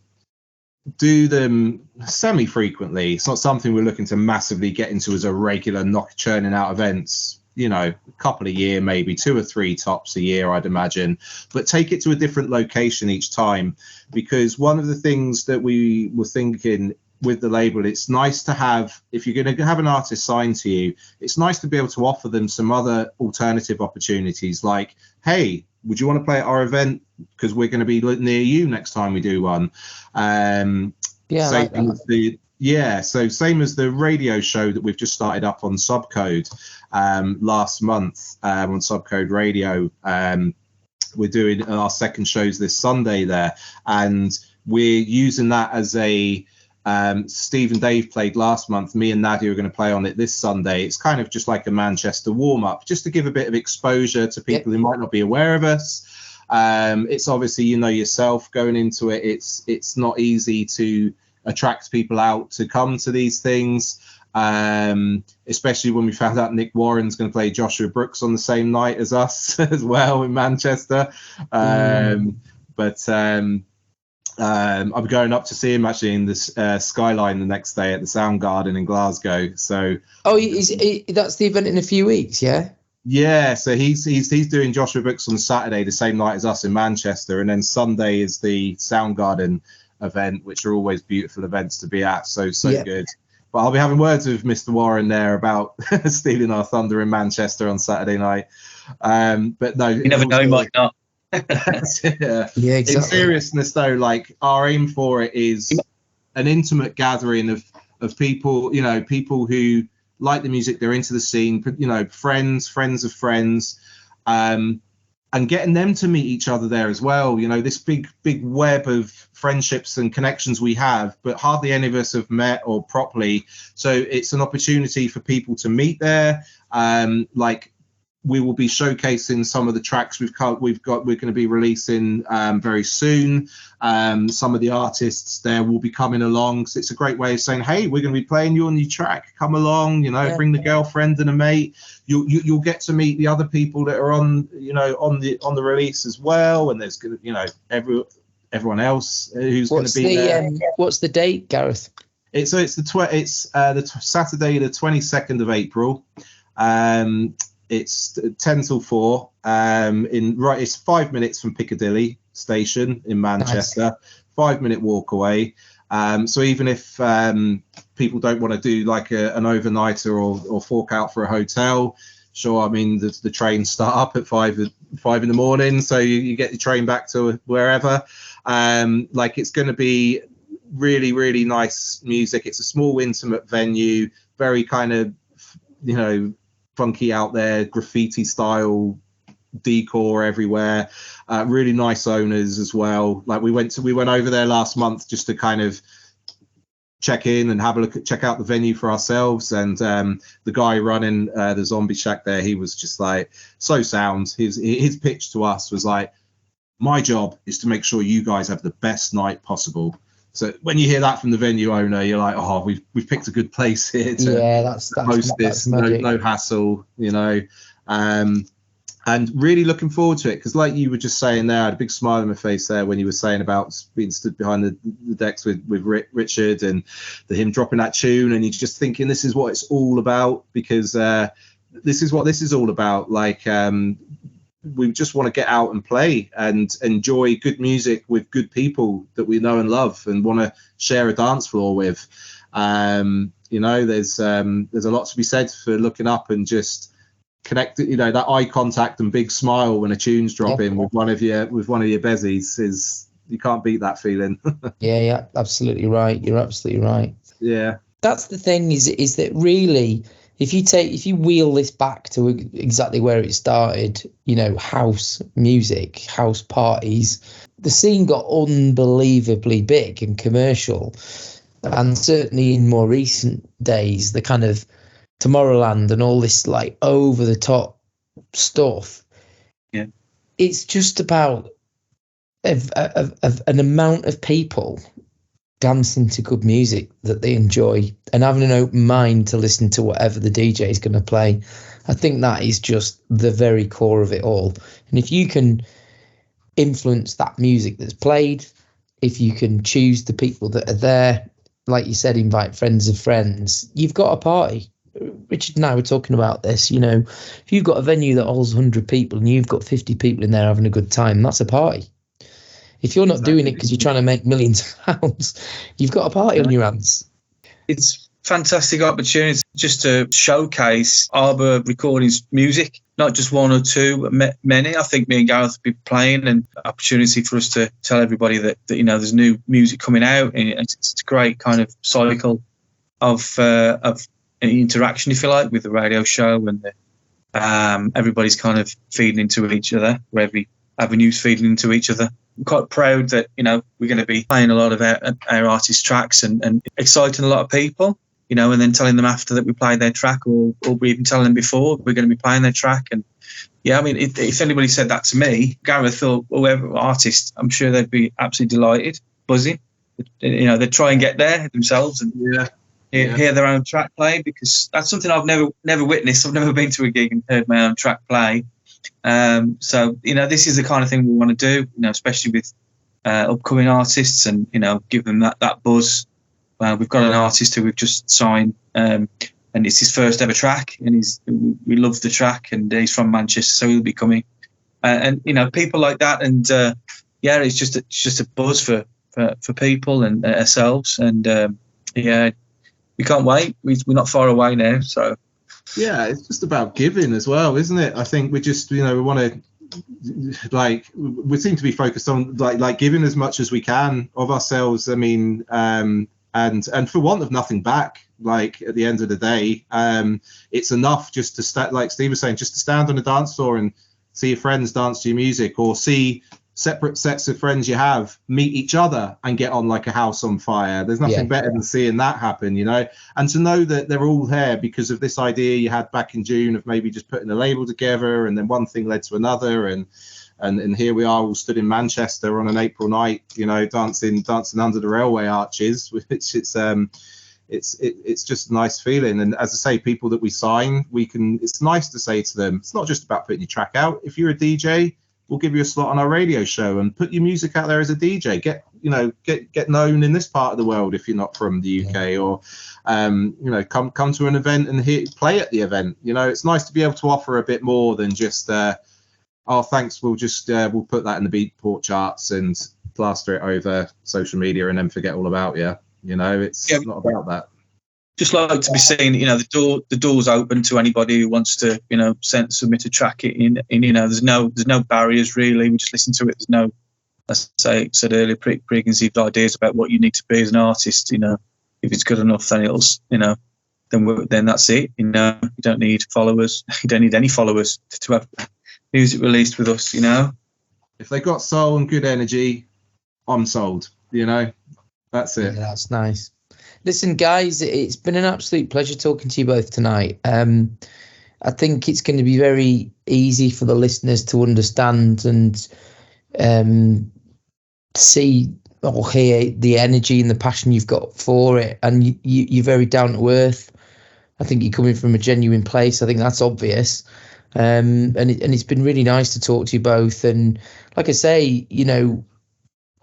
do them semi-frequently. It's not something we're looking to massively get into as a regular churning out events, a couple a year, maybe 2 or 3 tops a year, I'd imagine, but take it to a different location each time. Because one of the things that we were thinking with the label, it's nice to have, if you're going to have an artist signed to you, it's nice to be able to offer them some other alternative opportunities, like, hey, would you want to play at our event, because we're going to be near you next time we do one. So same as the radio show that we've just started up on Subcode last month, on Subcode Radio. We're doing our second shows this Sunday there, and we're using that as a Steve and Dave played last month. Me and Nadia are going to play on it this Sunday. It's kind of just like a Manchester warm-up, just to give a bit of exposure to people who might not be aware of us. It's obviously, yourself going into it, it's not easy to attract people out to come to these things, especially when we found out Nick Warren's going to play Joshua Brooks on the same night as us as well in Manchester. I'm going up to see him actually in the Skyline the next day at the Soundgarden in Glasgow. So that's the event in a few weeks, yeah. Yeah, so he's doing Joshua Brooks on Saturday, the same night as us in Manchester, and then Sunday is the Soundgarden event, which are always beautiful events to be at. So good. But I'll be having words with Mr. Warren there about stealing our thunder in Manchester on Saturday night. But no, you never know, he might not. Yeah, exactly. In seriousness though, like, our aim for it is an intimate gathering of people, people who like the music, they're into the scene, friends of friends, and getting them to meet each other there as well. This big web of friendships and connections we have, but hardly any of us have met or properly. So it's an opportunity for people to meet there. We will be showcasing some of the tracks we're going to be releasing very soon. Some of the artists there will be coming along, so it's a great way of saying, hey, we're going to be playing your new track, come along, bring the girlfriend and a mate. You'll get to meet the other people that are on the release as well, and there's going to everyone else who's going to be there. What's the date, Gareth? It's the Saturday the 22nd of April. It's 10 till 4. It's 5 minutes from Piccadilly Station in Manchester. Nice. 5-minute walk away. So even if people don't want to do like an overnighter or fork out for a hotel, sure. I mean, the trains start up at 5 in the morning, so you get the train back to wherever. It's going to be really, really nice music. It's a small, intimate venue, very kind of, funky out there, graffiti style decor everywhere, really nice owners as well. Like we went over there last month just to kind of check in and check out the venue for ourselves, and the guy running the Zombie Shack there, he was just like so sound. His pitch to us was like, my job is to make sure you guys have the best night possible. So when you hear that from the venue owner, you're like, oh, we've picked a good place here to that's host this, no hassle, And and really looking forward to it, because like you were just saying there, I had a big smile on my face there when you were saying about being stood behind the decks with Richard and him dropping that tune, and you're just thinking this is what it's all about, because this is what this is all about. Like we just want to get out and play and enjoy good music with good people that we know and love and want to share a dance floor with. You know, there's a lot to be said for looking up and just connect, you know, that eye contact and big smile when a tune's dropping with one of your bezies is, you can't beat that feeling. Yeah, absolutely right. You're absolutely right. Yeah, that's the thing, is that really, if you wheel this back to exactly where it started, you know, house music, house parties, the scene got unbelievably big and commercial. And certainly in more recent days, the kind of Tomorrowland and all this like over the top stuff, it's just about an amount of people dancing to good music that they enjoy and having an open mind to listen to whatever the DJ is going to play. I think that is just the very core of it all. And if you can influence that music that's played, if you can choose the people that are there, like you said, invite friends of friends, you've got a party. Richard and I were talking about this, you know, if you've got a venue that holds 100 people and you've got 50 people in there having a good time, that's a party. If you're not doing it because you're trying to make millions of pounds, you've got a party on your hands. It's fantastic opportunity just to showcase Arbor Recordings music, not just one or two, but many. I think me and Gareth will be playing, and opportunity for us to tell everybody that you know, there's new music coming out, and it's a great kind of cycle of interaction, if you like, with the radio show, and everybody's kind of feeding into each other, where every avenue's feeding into each other. I'm quite proud that, you know, we're going to be playing a lot of our artists' tracks and exciting a lot of people, you know, and then telling them after that we played their track, or we even telling them before we're going to be playing their track. And yeah, I mean, if anybody said that to me, Gareth or whoever artist, I'm sure they'd be absolutely delighted, buzzing. You know, they'd try and get there themselves and hear their own track play, because that's something I've never witnessed. I've never been to a gig and heard my own track play. So, you know, this is the kind of thing we want to do, you know, especially with upcoming artists, and, you know, give them that buzz. We've got an artist who we've just signed, and it's his first ever track, and we love the track, and he's from Manchester, so he'll be coming. And, you know, people like that. And, it's just a buzz for people and ourselves. And, we can't wait. We're not far away now, so. Yeah, it's just about giving as well, isn't it? I think we just, you know, we want to, like, we seem to be focused on like giving as much as we can of ourselves. I mean, and for want of nothing back, like at the end of the day, it's enough just to start, like Steve was saying, just to stand on a dance floor and see your friends dance to your music, or see separate sets of friends you have meet each other and get on like a house on fire. There's nothing better than seeing that happen, you know, and to know that they're all here because of this idea you had back in June of maybe just putting a label together, and then one thing led to another, and here we are all stood in Manchester on an April night, you know, dancing under the railway arches, which it's just a nice feeling. And as I say, people that we sign, it's nice to say to them, it's not just about putting your track out. If you're a DJ, we'll give you a slot on our radio show and put your music out there as a DJ. Get known in this part of the world if you're not from the UK, or you know, come to an event and play at the event. You know, it's nice to be able to offer a bit more than just thanks, we'll put that in the Beatport charts and plaster it over social media and then forget all about you. You know, it's not about that. Just like to be seen, you know, the door's open to anybody who wants to, you know, submit a track in. You know, there's no barriers really. We just listen to it. There's no, as I said earlier, preconceived ideas about what you need to be as an artist. You know, if it's good enough, then it'll, you know, then that's it. You know, you don't need followers. You don't need any followers to have music released with us. You know, if they got soul and good energy, I'm sold. You know, that's it. Yeah, that's nice. Listen, guys, it's been an absolute pleasure talking to you both tonight. I think it's going to be very easy for the listeners to understand and see or hear the energy and the passion you've got for it. And you're very down to earth. I think you're coming from a genuine place. I think that's obvious. and it's been really nice to talk to you both. And like I say, you know,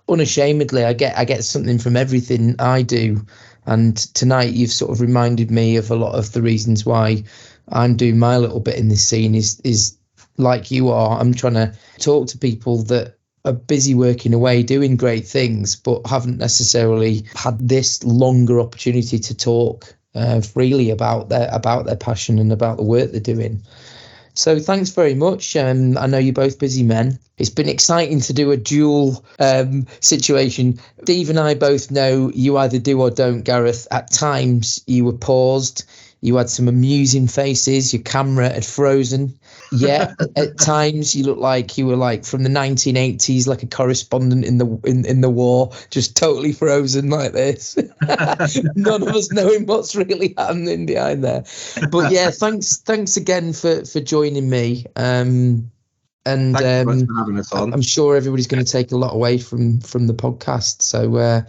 unashamedly, I get something from everything I do. And tonight you've sort of reminded me of a lot of the reasons why I'm doing my little bit in this scene is like you are. I'm trying to talk to people that are busy working away, doing great things, but haven't necessarily had this longer opportunity to talk freely about their passion and about the work they're doing. So thanks very much. I know you're both busy men. It's been exciting to do a dual situation. Steve and I both know you either do or don't, Gareth. At times you were paused. You had some amusing faces. Your camera had frozen. Yeah, at times you looked like you were like from the 1980s, like a correspondent in the war, just totally frozen like this. None of us knowing what's really happening behind there. But yeah, thanks again for joining me. And Thanks so much for having us on. I'm sure everybody's going to take a lot away from the podcast. So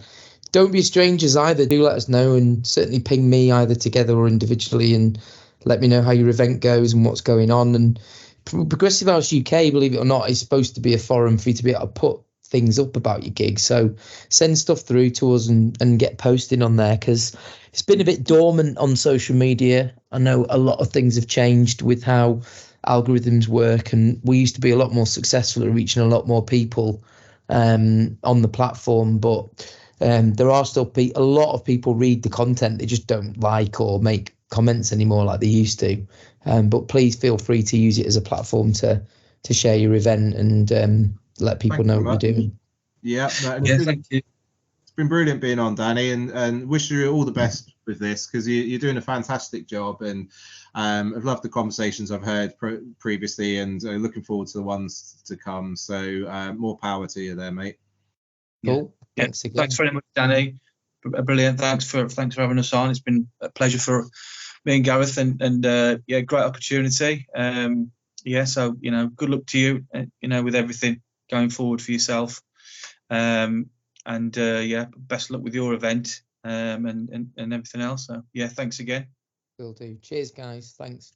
don't be strangers either. Do let us know, and certainly ping me either together or individually, and let me know how your event goes and what's going on. And Progressive House UK, believe it or not, is supposed to be a forum for you to be able to put things up about your gig. So send stuff through to us and get posting on there, because it's been a bit dormant on social media. I know a lot of things have changed with how algorithms work, and we used to be a lot more successful at reaching a lot more people on the platform, but there are still a lot of people read the content, they just don't like or make comments anymore like they used to. But please feel free to use it as a platform to share your event and let people know what you're doing. Yeah, thank you. It's been brilliant being on, Danny, and wish you all the best with this, because you're doing a fantastic job, and I've loved the conversations I've heard previously, and looking forward to the ones to come. So more power to you there, mate. Cool. Thanks again. Thanks very much, Danny. Brilliant. Thanks for having us on. It's been a pleasure for me and Gareth, and yeah, great opportunity. So good luck to you, with everything going forward for yourself. And best luck with your event and everything else. So yeah, thanks again. Will do. Cheers, guys. Thanks.